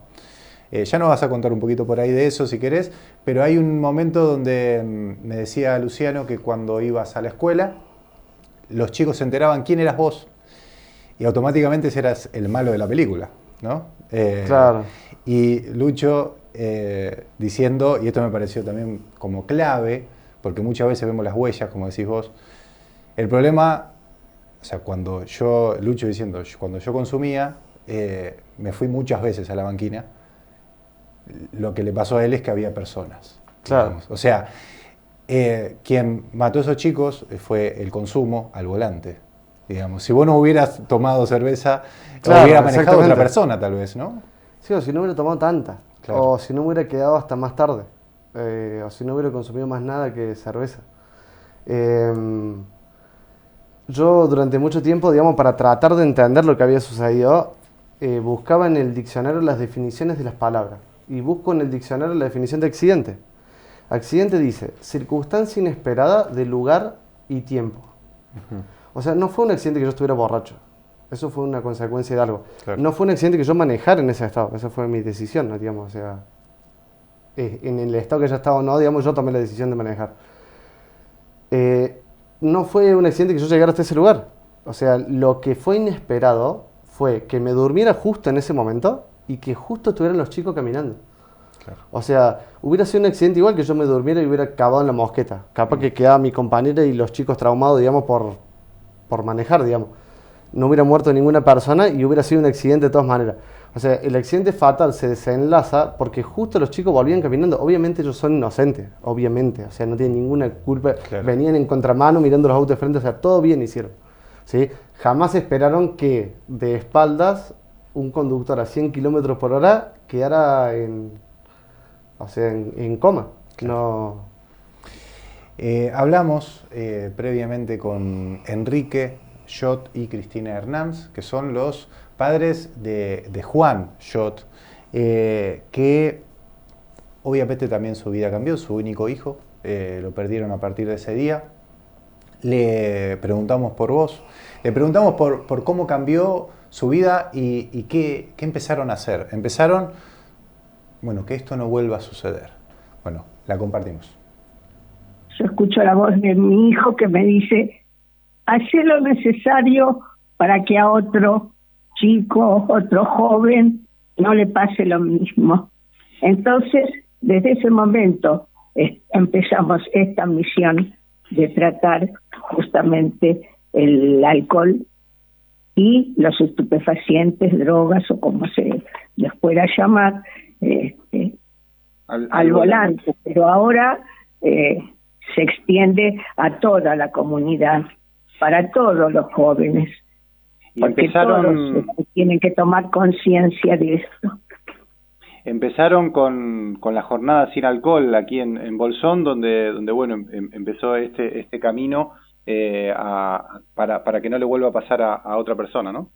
Ya nos vas a contar un poquito por ahí de eso si querés, pero hay un momento donde me decía Luciano que cuando ibas a la escuela, los chicos se enteraban quién eras vos y automáticamente eras el malo de la película, ¿no? Claro. Y Lucho diciendo, y esto me pareció también como clave, porque muchas veces vemos las huellas, como decís vos, el problema, o sea, Lucho diciendo, cuando yo consumía, me fui muchas veces a la banquina, lo que le pasó a él es que había personas. Claro. Digamos. O sea, quien mató a esos chicos fue el consumo al volante. Digamos, si vos no hubieras tomado cerveza, Claro, hubiera manejado otra exactamente. persona tal vez, ¿no? Sí, o si no hubiera tomado tanta. Claro. O si no hubiera quedado hasta más tarde. O si no hubiera consumido más nada que cerveza. Yo durante mucho tiempo, digamos, para tratar de entender lo que había sucedido, buscaba en el diccionario las definiciones de las palabras. Y busco en el diccionario la definición de accidente. Accidente dice, circunstancia inesperada de lugar y tiempo. O sea, no fue un accidente que yo estuviera borracho. Eso fue una consecuencia de algo. Claro. No fue un accidente que yo manejara en ese estado. Esa fue mi decisión, ¿no? Digamos, o sea, en el estado que ya estaba o no, digamos, yo tomé la decisión de manejar. No fue un accidente que yo llegara hasta ese lugar. O sea, lo que fue inesperado fue que me durmiera justo en ese momento y que justo estuvieran los chicos caminando. Claro. O sea, hubiera sido un accidente igual que yo me durmiera y hubiera acabado en la mosqueta. Capaz que quedaba mi compañera y los chicos traumados, digamos, por manejar, digamos. No hubiera muerto ninguna persona y hubiera sido un accidente de todas maneras. O sea, el accidente fatal se desenlaza porque justo los chicos volvían caminando. Obviamente ellos son inocentes, obviamente. O sea, no tienen ninguna culpa. Claro. Venían en contramano mirando los autos de frente. O sea, todo bien hicieron. ¿Sí? Jamás esperaron que de espaldas un conductor a 100 kilómetros por hora quedara en coma. No. Hablamos previamente con Enrique Schott y Cristina Hernández, que son los padres de Juan Schott, que obviamente también su vida cambió, su único hijo, lo perdieron a partir de ese día. Le preguntamos por vos, le preguntamos por cómo cambió su vida y qué empezaron a hacer. Empezaron, bueno, que esto no vuelva a suceder. Bueno, la compartimos. Yo escucho la voz de mi hijo que me dice, hacé lo necesario para que a otro chico, otro joven, no le pase lo mismo. Entonces, desde ese momento empezamos esta misión de tratar justamente el alcohol y los estupefacientes, drogas o como se les pueda llamar, al volante. Pero ahora se extiende a toda la comunidad, para todos los jóvenes, y porque todos tienen que tomar conciencia de esto. Empezaron con la jornada sin alcohol aquí en Bolsón, donde bueno, empezó este camino para que no le vuelva a pasar a otra persona, ¿no?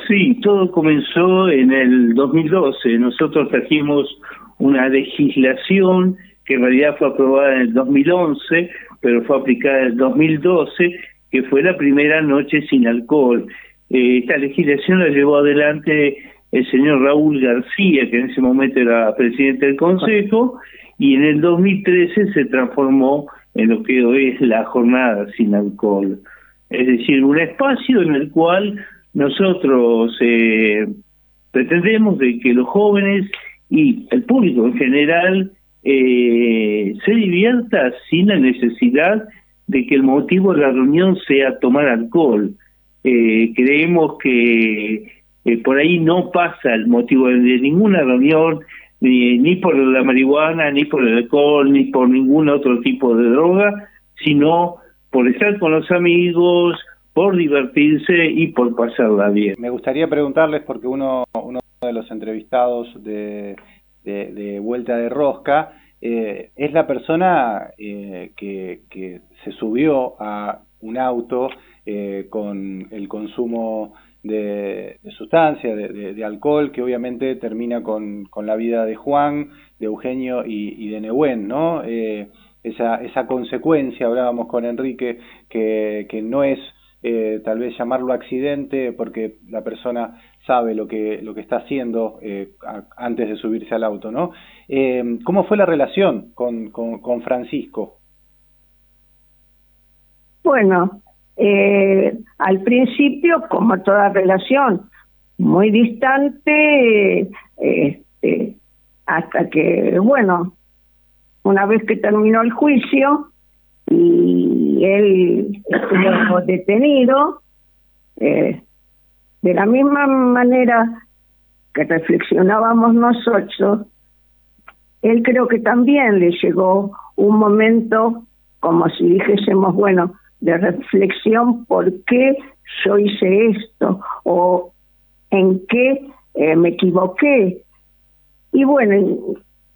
Sí, todo comenzó en el 2012. Nosotros trajimos una legislación que en realidad fue aprobada en el 2011, pero fue aplicada en el 2012, que fue la primera noche sin alcohol. Esta legislación la llevó adelante el señor Raúl García, que en ese momento era presidente del Consejo, y en el 2013 se transformó en lo que hoy es la jornada sin alcohol. Es decir, un espacio en el cual nosotros pretendemos de que los jóvenes y el público en general se divierta sin la necesidad de que el motivo de la reunión sea tomar alcohol. Creemos que por ahí no pasa el motivo de ninguna reunión, ni por la marihuana, ni por el alcohol, ni por ningún otro tipo de droga, sino por estar con los amigos, por divertirse y por pasarla bien. Me gustaría preguntarles, porque uno de los entrevistados de Vuelta de Rosca es la persona que se subió a un auto con el consumo de sustancia, de alcohol, que obviamente termina con la vida de Juan, de Eugenio y de Nehuen, ¿no? Esa consecuencia, hablábamos con Enrique, que no es tal vez llamarlo accidente, porque la persona sabe lo que está haciendo antes de subirse al auto, ¿no? ¿Cómo fue la relación con Francisco? Bueno, al principio, como toda relación, muy distante, hasta que, bueno, una vez que terminó el juicio y él estuvo detenido, de la misma manera que reflexionábamos nosotros, él creo que también le llegó un momento, como si dijésemos, bueno, de reflexión, ¿por qué yo hice esto? ¿O en qué me equivoqué? Y bueno,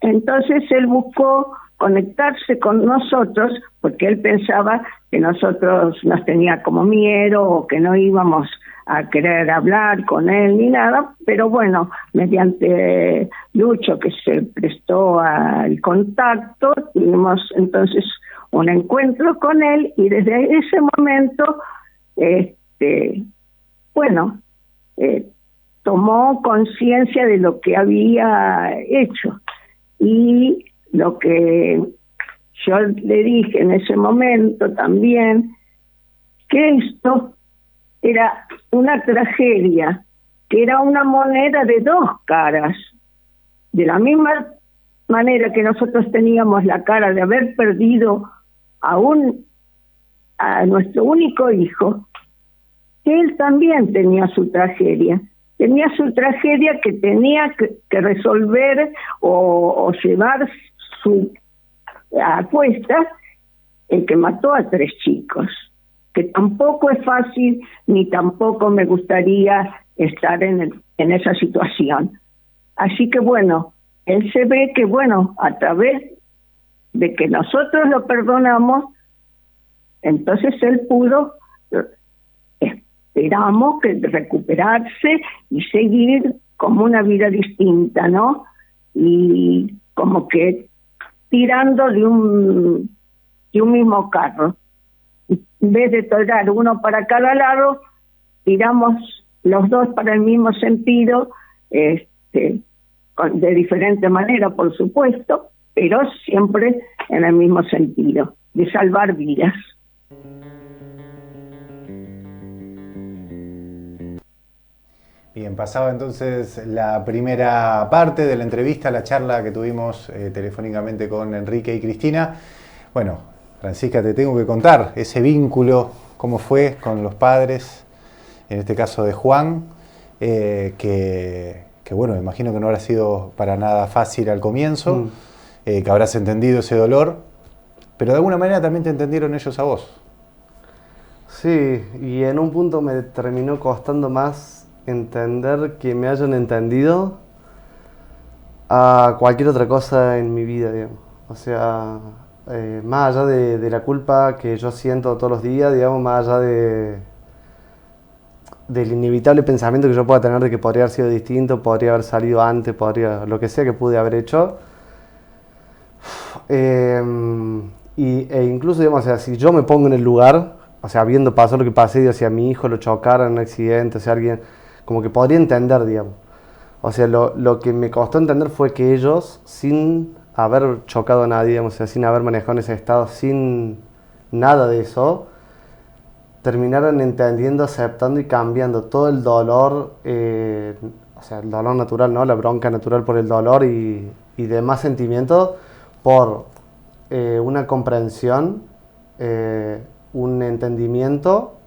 entonces él buscó conectarse con nosotros, porque él pensaba que nosotros nos tenía como miedo o que no íbamos a querer hablar con él ni nada, pero bueno, mediante Lucho, que se prestó al contacto, tuvimos entonces un encuentro con él, y desde ese momento, tomó conciencia de lo que había hecho. Y lo que yo le dije en ese momento también, que esto era una tragedia, que era una moneda de dos caras. De la misma manera que nosotros teníamos la cara de haber perdido a nuestro único hijo, él también tenía su tragedia. Tenía su tragedia que tenía que resolver o llevar a cuesta el que mató a 3 chicos, que tampoco es fácil, ni tampoco me gustaría estar en esa situación. Así que bueno, él se ve que bueno, a través de que nosotros lo perdonamos, entonces él pudo esperamos que recuperarse y seguir como una vida distinta, ¿no? Y como que tirando de un mismo carro. En vez de tirar uno para cada lado, tiramos los dos para el mismo sentido, de diferente manera, por supuesto, pero siempre en el mismo sentido, de salvar vidas. Bien, pasaba entonces la primera parte de la entrevista, la charla que tuvimos telefónicamente con Enrique y Cristina. Bueno, Francisca, te tengo que contar ese vínculo, cómo fue con los padres, en este caso de Juan, que bueno, me imagino que no habrá sido para nada fácil al comienzo, que habrás entendido ese dolor, pero de alguna manera también te entendieron ellos a vos. Sí, y en un punto me terminó costando más entender que me hayan entendido a cualquier otra cosa en mi vida, digamos. O sea, más allá de la culpa que yo siento todos los días, digamos, más allá del inevitable pensamiento que yo pueda tener de que podría haber sido distinto, podría haber salido antes, podría, lo que sea que pude haber hecho. E incluso, digamos, o sea, si yo me pongo en el lugar, o sea, viendo pasar lo que pasé, digo, si a mi hijo lo chocaran en un accidente, o sea, alguien, como que podría entender, digamos. O sea, lo que me costó entender fue que ellos, sin haber chocado a nadie, digamos, o sea, sin haber manejado en ese estado, sin nada de eso, terminaron entendiendo, aceptando y cambiando todo el dolor, o sea, el dolor natural, ¿no? La bronca natural por el dolor y demás sentimientos por una comprensión, un entendimiento,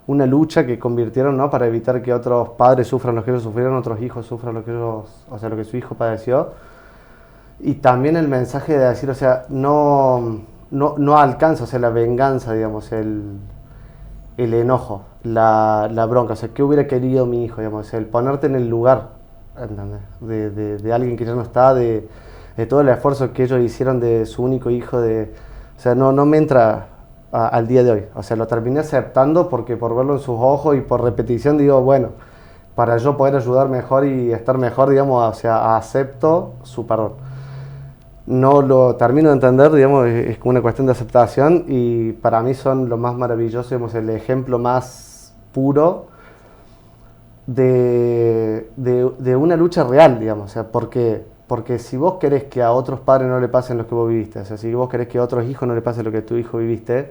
una lucha que convirtieron, ¿no? Para evitar que otros padres sufran lo que ellos sufrieron, otros hijos sufran lo que ellos, o sea, lo que su hijo padeció. Y también el mensaje de decir, o sea, no alcanza, o sea, la venganza, digamos, el enojo, la bronca, o sea, ¿qué hubiera querido mi hijo, digamos? O sea, el ponerte en el lugar, ¿entendés? De alguien que ya no está, de todo el esfuerzo que ellos hicieron de su único hijo, o sea, no me entra al día de hoy. O sea, lo terminé aceptando porque por verlo en sus ojos y por repetición digo, bueno, para yo poder ayudar mejor y estar mejor, digamos, o sea, acepto su perdón. No lo termino de entender, digamos, es como una cuestión de aceptación y para mí son lo más maravilloso, digamos, el ejemplo más puro de una lucha real, digamos, o sea, porque si vos querés que a otros padres no le pasen lo que vos viviste, o sea, si vos querés que a otros hijos no le pase lo que tu hijo viviste,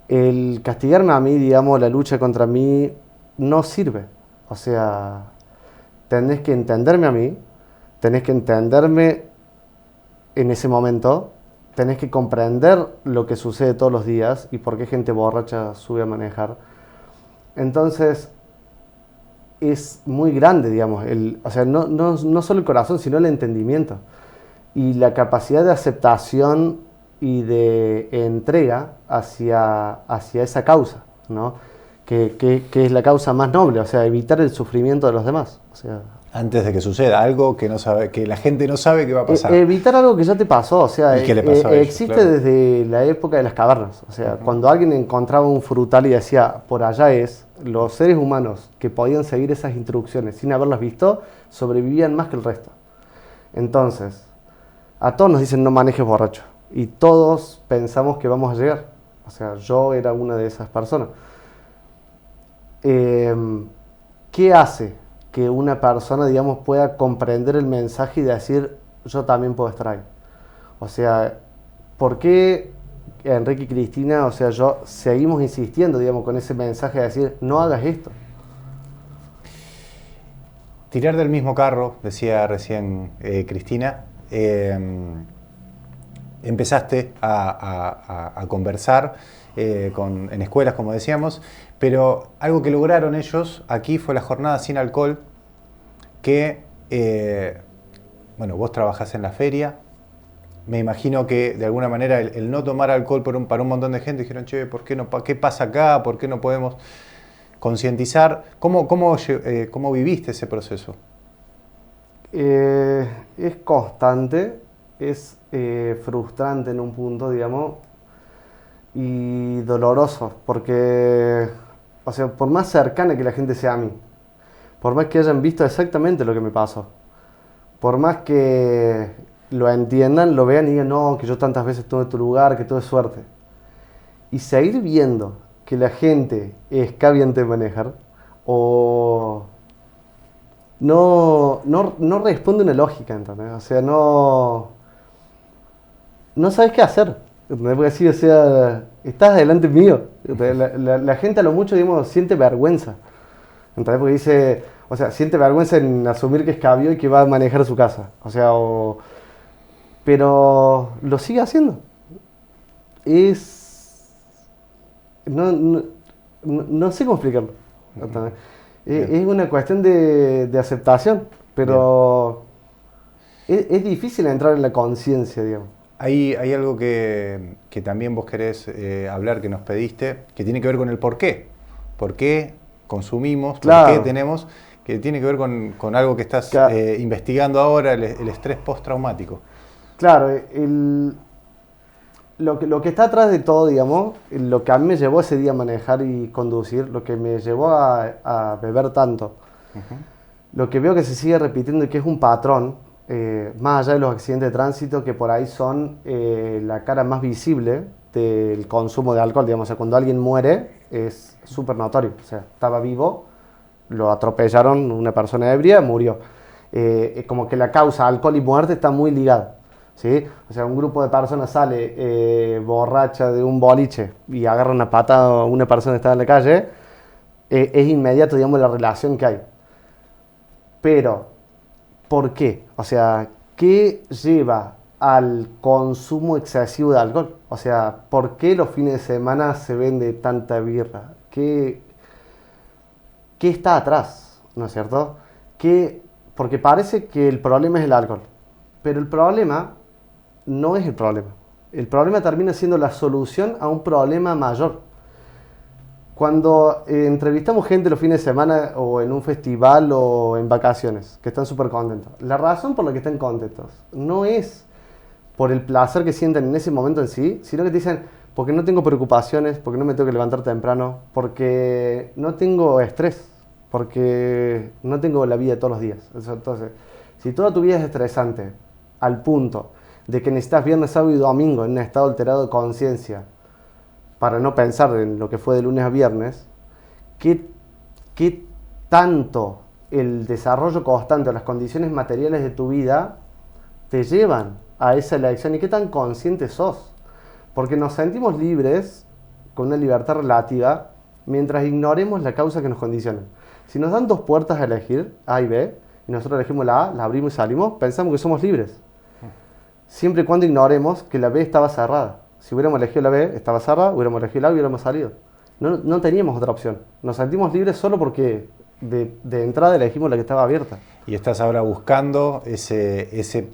el castigarme a mí, digamos, la lucha contra mí no sirve. O sea, tenés que entenderme a mí, tenés que entenderme en ese momento, tenés que comprender lo que sucede todos los días y por qué gente borracha sube a manejar. Entonces, es muy grande, digamos, o sea, no solo el corazón, sino el entendimiento y la capacidad de aceptación y de entrega hacia esa causa, ¿no? Que es la causa más noble, o sea, evitar el sufrimiento de los demás. O sea, antes de que suceda algo que la gente no sabe que va a pasar. Evitar algo que ya te pasó, o sea, ¿Y qué le pasó a ellos? existe Claro. Desde la época de las cavernas. O sea, cuando alguien encontraba un frutal y decía, por allá es, los seres humanos que podían seguir esas instrucciones sin haberlas visto, sobrevivían más que el resto. Entonces, a todos nos dicen no manejes borracho. Y todos pensamos que vamos a llegar. O sea, yo era una de esas personas. ¿Qué hace que una persona, digamos, pueda comprender el mensaje y decir, yo también puedo estar ahí? O sea, ¿por qué Enrique y Cristina, o sea, yo seguimos insistiendo, digamos, con ese mensaje de decir, no hagas esto? Tirar del mismo carro, decía recién Cristina. Empezaste a conversar en escuelas, como decíamos, pero algo que lograron ellos aquí fue la jornada sin alcohol, que, bueno, vos trabajás en la feria, me imagino que de alguna manera el no tomar alcohol para un montón de gente, dijeron, che, ¿por qué no? ¿Qué pasa acá? ¿Por qué no podemos concientizar? ¿Cómo viviste ese proceso? Es constante, es frustrante en un punto, digamos, y doloroso, porque, o sea, por más cercana que la gente sea a mí, por más que hayan visto exactamente lo que me pasó, por más que lo entiendan, lo vean y digan, no, que yo tantas veces estuve en tu lugar, que todo es suerte. Y seguir viendo que la gente es caviante de manejar o no responde una lógica, ¿entendés? O sea, no sabes qué hacer, ¿entendés? Porque así, o sea, estás delante mío. La gente a lo mucho, digamos, siente vergüenza, ¿entendés? Porque dice, o sea, siente vergüenza en asumir que es cabio y que va a manejar su casa, o sea, pero lo sigue haciendo. No sé cómo explicarlo. Es una cuestión de aceptación, pero es difícil entrar en la conciencia, digamos. Hay algo que también vos querés hablar, que nos pediste, que tiene que ver con el por qué. ¿Por qué consumimos? Claro. ¿Por qué tenemos? Que tiene que ver con algo que estás investigando ahora, el estrés postraumático. Claro, lo que está atrás de todo, digamos, lo que a mí me llevó ese día a manejar y conducir, lo que me llevó a beber tanto, lo que veo que se sigue repitiendo y que es un patrón, más allá de los accidentes de tránsito, que por ahí son la cara más visible del consumo de alcohol, digamos, o sea, cuando alguien muere es súper notorio, o sea, estaba vivo, lo atropellaron, una persona ebria, murió. Como que la causa alcohol y muerte está muy ligada. ¿Sí? O sea, un grupo de personas sale borracha de un boliche y agarra una patada a una persona que está en la calle, es inmediato, digamos, la relación que hay. Pero, ¿por qué? O sea, ¿qué lleva al consumo excesivo de alcohol? O sea, ¿por qué los fines de semana se vende tanta birra? ¿Qué está atrás? ¿No es cierto? Porque parece que el problema es el alcohol, pero el problema no es el problema. El problema termina siendo la solución a un problema mayor. Cuando entrevistamos gente los fines de semana o en un festival o en vacaciones, que están súper contentos, la razón por la que están contentos no es por el placer que sienten en ese momento en sí, sino que te dicen, porque no tengo preocupaciones, porque no me tengo que levantar temprano, porque no tengo estrés, porque no tengo la vida de todos los días. Entonces, si toda tu vida es estresante, al punto de que necesitas viernes, sábado y domingo en un estado alterado de conciencia para no pensar en lo que fue de lunes a viernes, ¿qué tanto el desarrollo constante o las condiciones materiales de tu vida te llevan a esa elección y qué tan consciente sos? Porque nos sentimos libres, con una libertad relativa, mientras ignoremos la causa que nos condiciona. Si nos dan dos puertas a elegir, A y B, y nosotros elegimos la A, la abrimos y salimos, pensamos que somos libres. Siempre y cuando ignoremos que la B estaba cerrada. Si hubiéramos elegido la B, estaba cerrada, hubiéramos elegido la A y hubiéramos salido. No teníamos otra opción. Nos sentimos libres solo porque de entrada elegimos la que estaba abierta. Y estás ahora buscando ese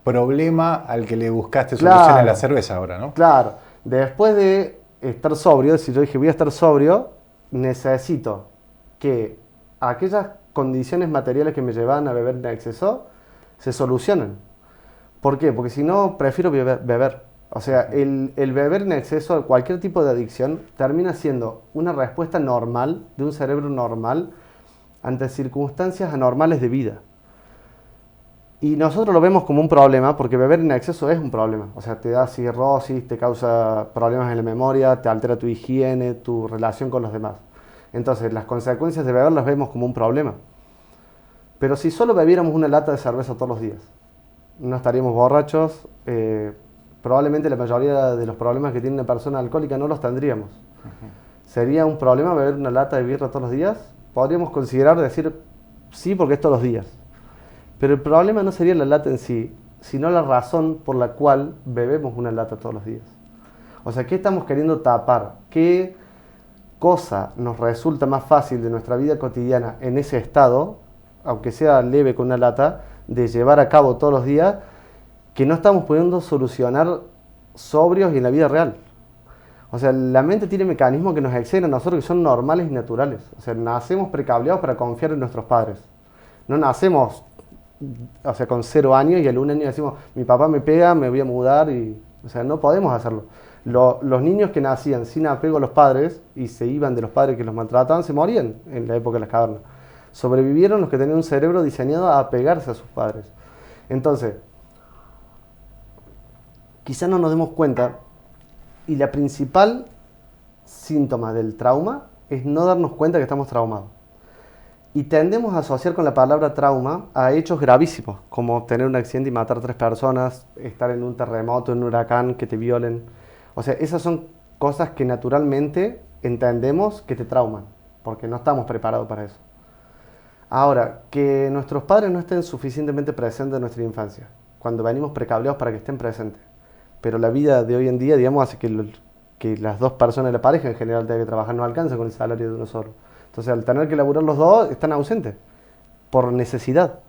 problema al que le buscaste solución a la cerveza ahora, ¿no? Claro. Después de estar sobrio, si yo dije voy a estar sobrio, necesito que aquellas condiciones materiales que me llevan a beber en exceso se solucionen. ¿Por qué? Porque si no, prefiero beber. O sea, el beber en exceso a cualquier tipo de adicción termina siendo una respuesta normal de un cerebro normal ante circunstancias anormales de vida. Y nosotros lo vemos como un problema porque beber en exceso es un problema. O sea, te da cirrosis, te causa problemas en la memoria, te altera tu higiene, tu relación con los demás. Entonces, las consecuencias de beber las vemos como un problema. Pero si solo bebiéramos una lata de cerveza todos los días, no estaríamos borrachos, probablemente la mayoría de los problemas que tiene una persona alcohólica no los tendríamos. ¿Sería un problema beber una lata de birra todos los días? Podríamos considerar decir sí porque es todos los días. Pero el problema no sería la lata en sí, sino la razón por la cual bebemos una lata todos los días. O sea, ¿qué estamos queriendo tapar? ¿Qué cosa nos resulta más fácil de nuestra vida cotidiana en ese estado, aunque sea leve con una lata, de llevar a cabo todos los días, que no estamos pudiendo solucionar sobrios y en la vida real? O sea, la mente tiene mecanismos que nos exceden a nosotros que son normales y naturales. O sea, nacemos precableados para confiar en nuestros padres. No nacemos, o sea, con 0 años y al 1 año decimos, mi papá me pega, me voy a mudar, o sea, no podemos hacerlo. Los niños que nacían sin apego a los padres y se iban de los padres que los maltrataban, se morían en la época de las cavernas. Sobrevivieron los que tenían un cerebro diseñado a apegarse a sus padres. Entonces, quizás no nos demos cuenta, y la principal síntoma del trauma es no darnos cuenta que estamos traumados. Y tendemos a asociar con la palabra trauma a hechos gravísimos, como tener un accidente y matar a 3 personas, estar en un terremoto, en un huracán, que te violen. O sea, esas son cosas que naturalmente entendemos que te trauman, porque no estamos preparados para eso. Ahora, que nuestros padres no estén suficientemente presentes en nuestra infancia, cuando venimos precableados para que estén presentes. Pero la vida de hoy en día, digamos, hace que las 2 personas de la pareja en general tengan que trabajar, no alcanza con el salario de uno solo. Entonces, al tener que laburar los 2, están ausentes, por necesidad.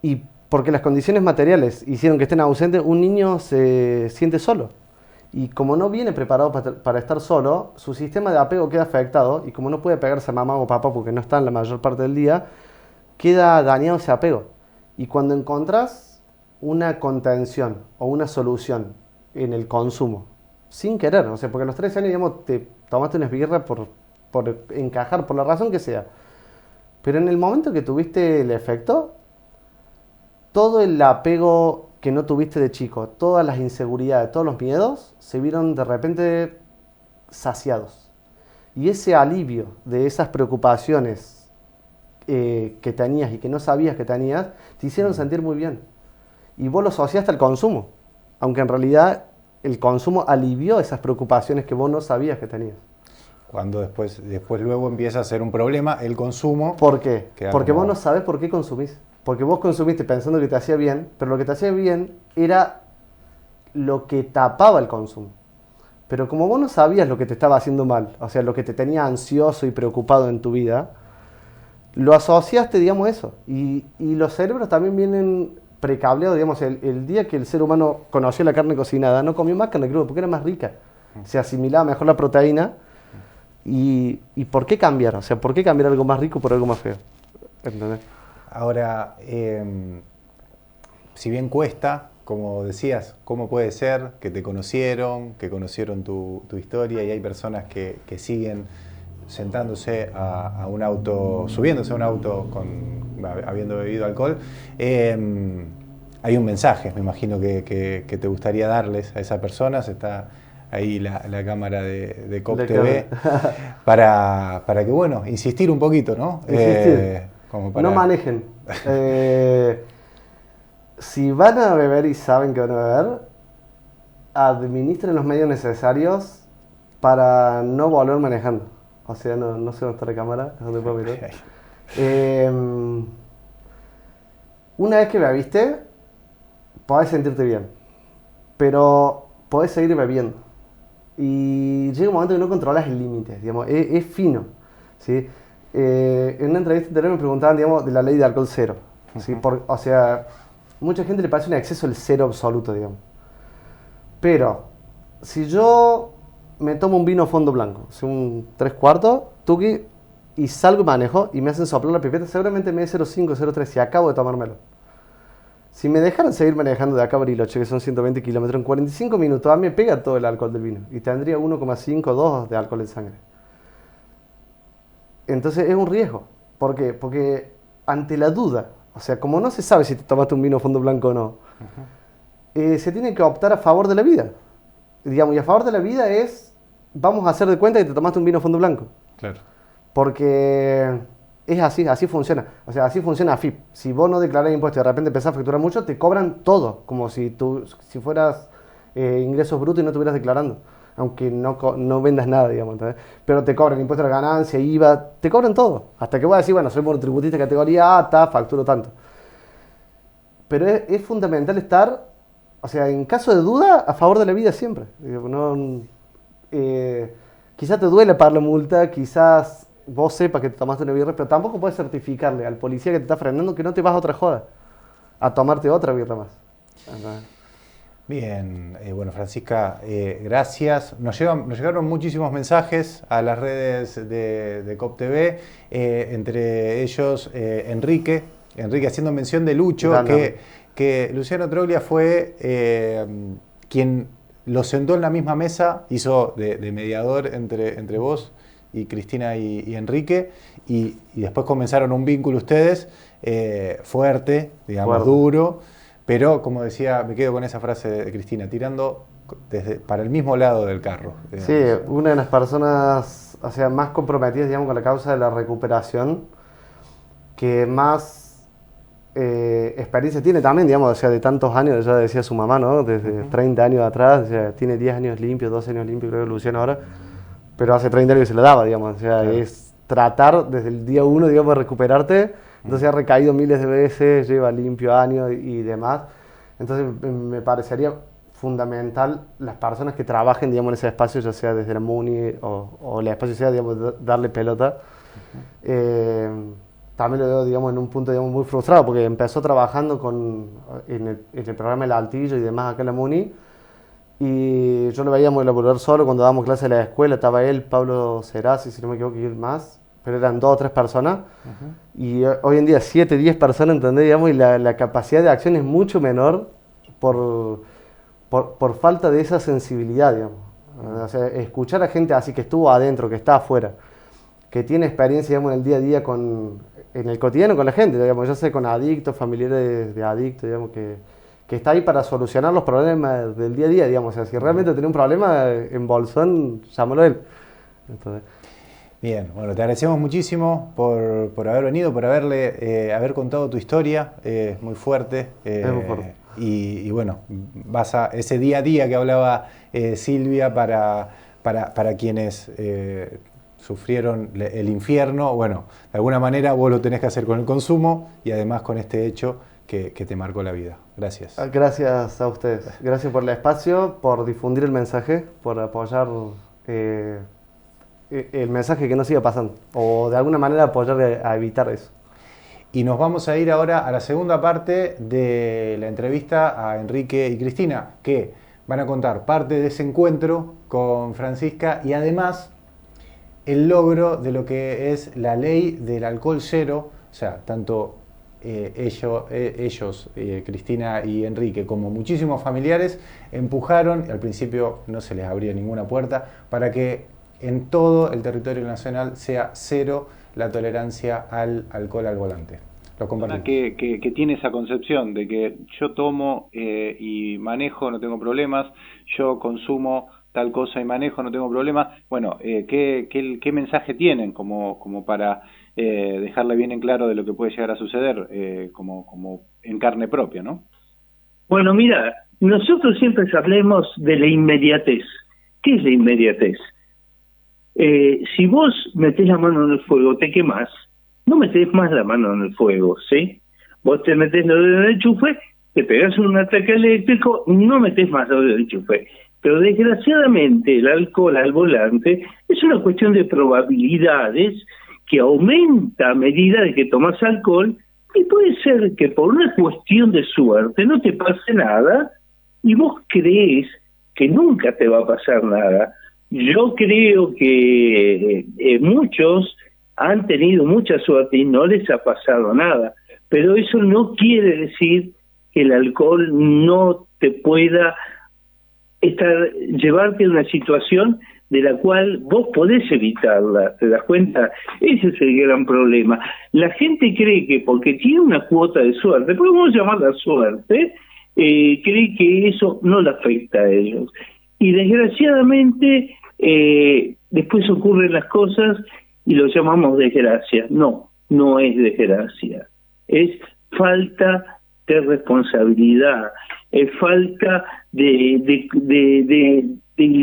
Y porque las condiciones materiales hicieron que estén ausentes, un niño se siente solo. Y como no viene preparado para estar solo, su sistema de apego queda afectado, y como no puede pegarse a mamá o papá porque no están la mayor parte del día, queda dañado ese apego. Y cuando encontrás una contención o una solución en el consumo, sin querer, o sea, porque a los 13 años, digamos, te tomaste unas birras por encajar, por la razón que sea. Pero en el momento que tuviste el efecto, todo el apego que no tuviste de chico, todas las inseguridades, todos los miedos, se vieron de repente saciados. Y ese alivio de esas preocupaciones que tenías y que no sabías que tenías, te hicieron sentir muy bien. Y vos lo asociaste al consumo, aunque en realidad el consumo alivió esas preocupaciones que vos no sabías que tenías. Cuando después luego empieza a ser un problema el consumo. ¿Por qué? Porque como... vos no sabés por qué consumís. Porque vos consumiste pensando que te hacía bien, pero lo que te hacía bien era lo que tapaba el consumo. Pero como vos no sabías lo que te estaba haciendo mal, o sea, lo que te tenía ansioso y preocupado en tu vida, lo asociaste, digamos, eso. Y los cerebros también vienen precableados, digamos, el día que el ser humano conoció la carne cocinada, no comió más carne cruda porque era más rica. Se asimilaba mejor la proteína. ¿Y por qué cambiar? O sea, ¿por qué cambiar algo más rico por algo más feo? ¿Entendés? Ahora, si bien cuesta, como decías, ¿cómo puede ser que te conocieron, que conocieron tu historia y hay personas que siguen sentándose a un auto, subiéndose a un auto habiendo bebido alcohol? Hay un mensaje, me imagino, que te gustaría darles a esas personas. Está ahí la cámara de COP TV para que, bueno, insistir un poquito, ¿no? Como para... No manejen. Si van a beber y saben que van a beber, administren los medios necesarios para no volver manejando. O sea, no sé dónde está la cámara, dónde puedo mirar. Una vez que bebiste, podés sentirte bien, pero podés seguir bebiendo. Y llega un momento que no controlas el límite, digamos, es fino, ¿sí? En una entrevista anterior me preguntaban, digamos, de la ley de alcohol cero, ¿sí? O sea, mucha gente le parece un exceso el cero absoluto, digamos. Pero, si yo me tomo un vino fondo blanco, un 3/4, tuki, y salgo y manejo, y me hacen soplar la pipeta, seguramente me dé 0,5, 0,3, si acabo de tomármelo. Si me dejaran seguir manejando de acá a Bariloche, que son 120 kilómetros, en 45 minutos, a mí me pega todo el alcohol del vino, y tendría 1,5, 2 de alcohol en sangre. Entonces es un riesgo. ¿Por qué? Porque ante la duda, o sea, como no se sabe si te tomaste un vino fondo blanco o no, se tiene que optar a favor de la vida. Digamos, y a favor de la vida es, vamos a hacer de cuenta que te tomaste un vino fondo blanco. Claro. Porque es así funciona. O sea, así funciona AFIP. Si vos no declarás impuestos y de repente empezás a facturar mucho, te cobran todo, como si fueras ingresos brutos y no estuvieras declarando. Aunque no vendas nada, digamos, ¿entendés? Pero te cobran impuestos a la ganancia, IVA, te cobran todo. Hasta que voy a decir, bueno, soy monotributista de categoría A, facturo tanto. Pero es fundamental estar, o sea, en caso de duda, a favor de la vida siempre. Quizás te duele pagar la multa, quizás vos sepas que te tomaste una birra, pero tampoco puedes certificarle al policía que te está frenando que no te vas a otra joda, a tomarte otra birra más. Bien, bueno, Francisca, gracias. Nos llegaron muchísimos mensajes a las redes de COP TV, entre ellos Enrique haciendo mención de Lucho, que Luciano Troglia fue quien lo sentó en la misma mesa, hizo de mediador entre vos y Cristina y Enrique, y después comenzaron un vínculo ustedes fuerte, digamos, duro, pero como decía, me quedo con esa frase de Cristina, tirando para el mismo lado del carro. Digamos. Sí, una de las personas, o sea, más comprometidas, digamos, con la causa de la recuperación, que más experiencia tiene también, digamos, o sea, de tantos años, ya decía su mamá, ¿no? Desde 30 años atrás, o sea, tiene 10 años limpios, 12 años limpios, creo que Luciano ahora, pero hace 30 años que se lo daba, digamos, o sea, es tratar desde el día 1, digamos, de recuperarte, entonces ha recaído miles de veces, lleva limpio años y demás, entonces me parecería fundamental las personas que trabajen, digamos, en ese espacio, ya sea desde la MUNI o el espacio sea, digamos, darle pelota. También lo veo, digamos, en un punto, digamos, muy frustrado, porque empezó trabajando en el programa El Altillo y demás acá en la MUNI, y yo lo veíamos elaborar solo cuando dábamos clases en la escuela, estaba él, Pablo Serasi, si no me equivoco, y él más, pero eran 2 o 3 personas, y hoy en día 7, 10 personas, ¿entendés? Digamos, y la capacidad de acción es mucho menor por falta de esa sensibilidad, digamos. O sea, escuchar a gente así que estuvo adentro, que está afuera, que tiene experiencia, digamos, en el día a día en el cotidiano con la gente, digamos, ya sea con adictos, familiares de adictos, digamos, que está ahí para solucionar los problemas del día a día, digamos. O sea, si realmente tiene un problema en Bolsón, llámalo a él. Entonces, bien, bueno, te agradecemos muchísimo por haber venido, por haber contado tu historia, muy fuerte. Es muy fuerte. Y bueno, vas a ese día a día que hablaba Silvia para quienes sufrieron el infierno, bueno, de alguna manera vos lo tenés que hacer con el consumo y además con este hecho que te marcó la vida. Gracias. Gracias a ustedes. Gracias por el espacio, por difundir el mensaje, por apoyar el mensaje que no siga pasando, o de alguna manera apoyar a evitar eso. Y nos vamos a ir ahora a la segunda parte de la entrevista a Enrique y Cristina, que van a contar parte de ese encuentro con Francisca y además el logro de lo que es la ley del alcohol cero, o sea, tanto ellos, Cristina y Enrique, como muchísimos familiares, empujaron, al principio no se les abría ninguna puerta, para que en todo el territorio nacional sea cero la tolerancia al alcohol al volante. Lo compartimos. Que tiene esa concepción de que yo tomo y manejo, no tengo problemas, yo consumo tal cosa y manejo, no tengo problemas. Bueno, ¿qué mensaje tienen como para dejarle bien en claro de lo que puede llegar a suceder como en carne propia, ¿no? Bueno, mira, nosotros siempre hablemos de la inmediatez. ¿Qué es la inmediatez? Si vos metés la mano en el fuego, te quemás, no metés más la mano en el fuego, ¿sí? Vos te metés lo del enchufe, te pegás un ataque eléctrico, no metés más lo del enchufe. Pero desgraciadamente el alcohol al volante es una cuestión de probabilidades que aumenta a medida de que tomas alcohol, y puede ser que por una cuestión de suerte no te pase nada y vos crees que nunca te va a pasar nada. Yo creo que muchos han tenido mucha suerte y no les ha pasado nada, pero eso no quiere decir que el alcohol no te pueda llevarte a una situación de la cual vos podés evitarla, ¿te das cuenta? Ese es el gran problema. La gente cree que porque tiene una cuota de suerte, podemos llamarla suerte, cree que eso no le afecta a ellos. Y desgraciadamente después ocurren las cosas y lo llamamos desgracia. No, no es desgracia, es falta de responsabilidad, es falta del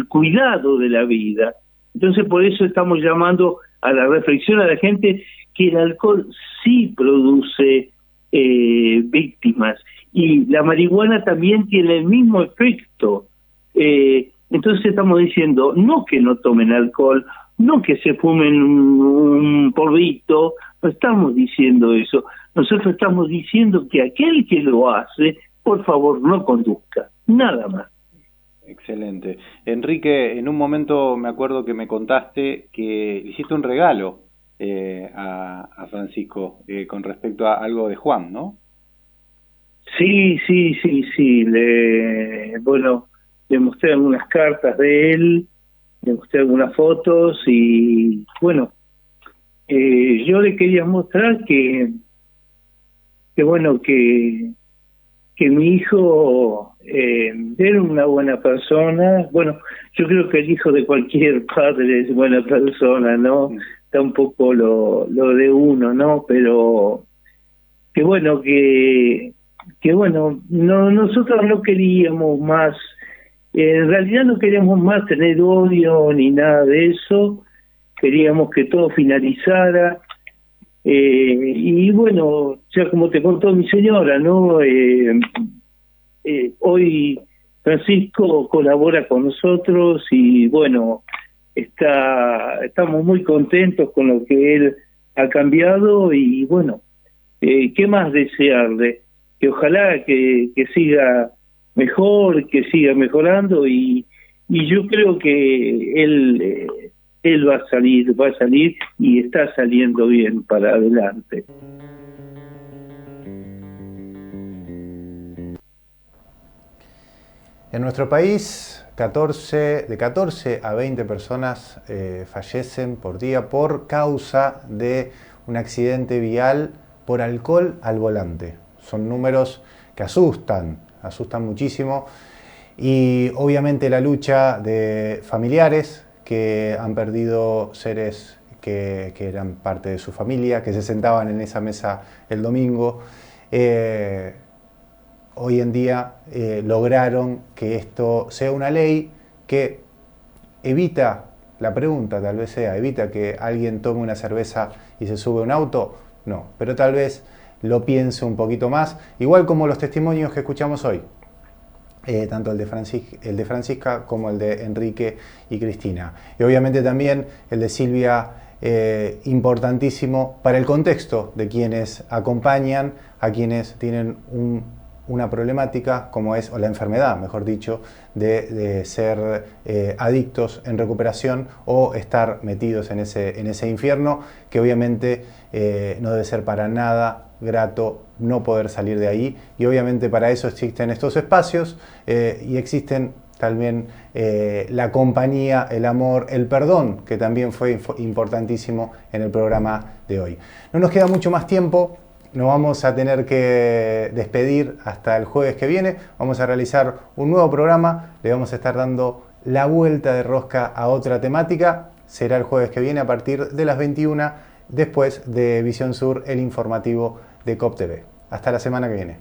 cuidado de la vida. Entonces por eso estamos llamando a la reflexión a la gente que el alcohol sí produce víctimas y la marihuana también tiene el mismo efecto. Entonces estamos diciendo no que no tomen alcohol, no que se fumen un porrito, no estamos diciendo eso. Nosotros estamos diciendo que aquel que lo hace, por favor, no conduzca, nada más. Excelente. Enrique, en un momento me acuerdo que me contaste que le hiciste un regalo a Francisco con respecto a algo de Juan, ¿no? Sí. le mostré algunas cartas de él, le mostré algunas fotos y bueno, yo le quería mostrar que bueno, que mi hijo era una buena persona. Bueno, yo creo que el hijo de cualquier padre es buena persona, ¿no? Está un poco lo de uno, ¿no? Pero que bueno, nosotros no queríamos más, en realidad no queríamos más tener odio ni nada de eso, queríamos que todo finalizara. Y bueno, ya como te contó mi señora, ¿no? Hoy Francisco colabora con nosotros y bueno, estamos muy contentos con lo que él ha cambiado y bueno, ¿qué más desearle? Que ojalá que siga mejor, que siga mejorando y yo creo que él va a salir y está saliendo bien para adelante. En nuestro país, de 14 a 20 personas fallecen por día por causa de un accidente vial por alcohol al volante. Son números que asustan muchísimo y obviamente la lucha de familiares que han perdido seres que eran parte de su familia, que se sentaban en esa mesa el domingo, hoy en día lograron que esto sea una ley que evita, la pregunta tal vez sea, evita que alguien tome una cerveza y se sube a un auto, no, pero tal vez lo piense un poquito más, igual como los testimonios que escuchamos hoy, tanto el de Francisca como el de Enrique y Cristina. Y obviamente también el de Silvia, importantísimo para el contexto de quienes acompañan a quienes tienen una problemática como es, o la enfermedad, mejor dicho, de ser adictos en recuperación o estar metidos en ese infierno, que obviamente no debe ser para nada grato no poder salir de ahí, y obviamente para eso existen estos espacios y existen también la compañía, el amor, el perdón, que también fue importantísimo en el programa de hoy. No nos queda mucho más tiempo. Nos vamos a tener que despedir hasta el jueves que viene. Vamos a realizar un nuevo programa. Le vamos a estar dando la vuelta de rosca a otra temática. Será el jueves que viene a partir de las 21, después de Visión Sur, el informativo de COP TV. Hasta la semana que viene.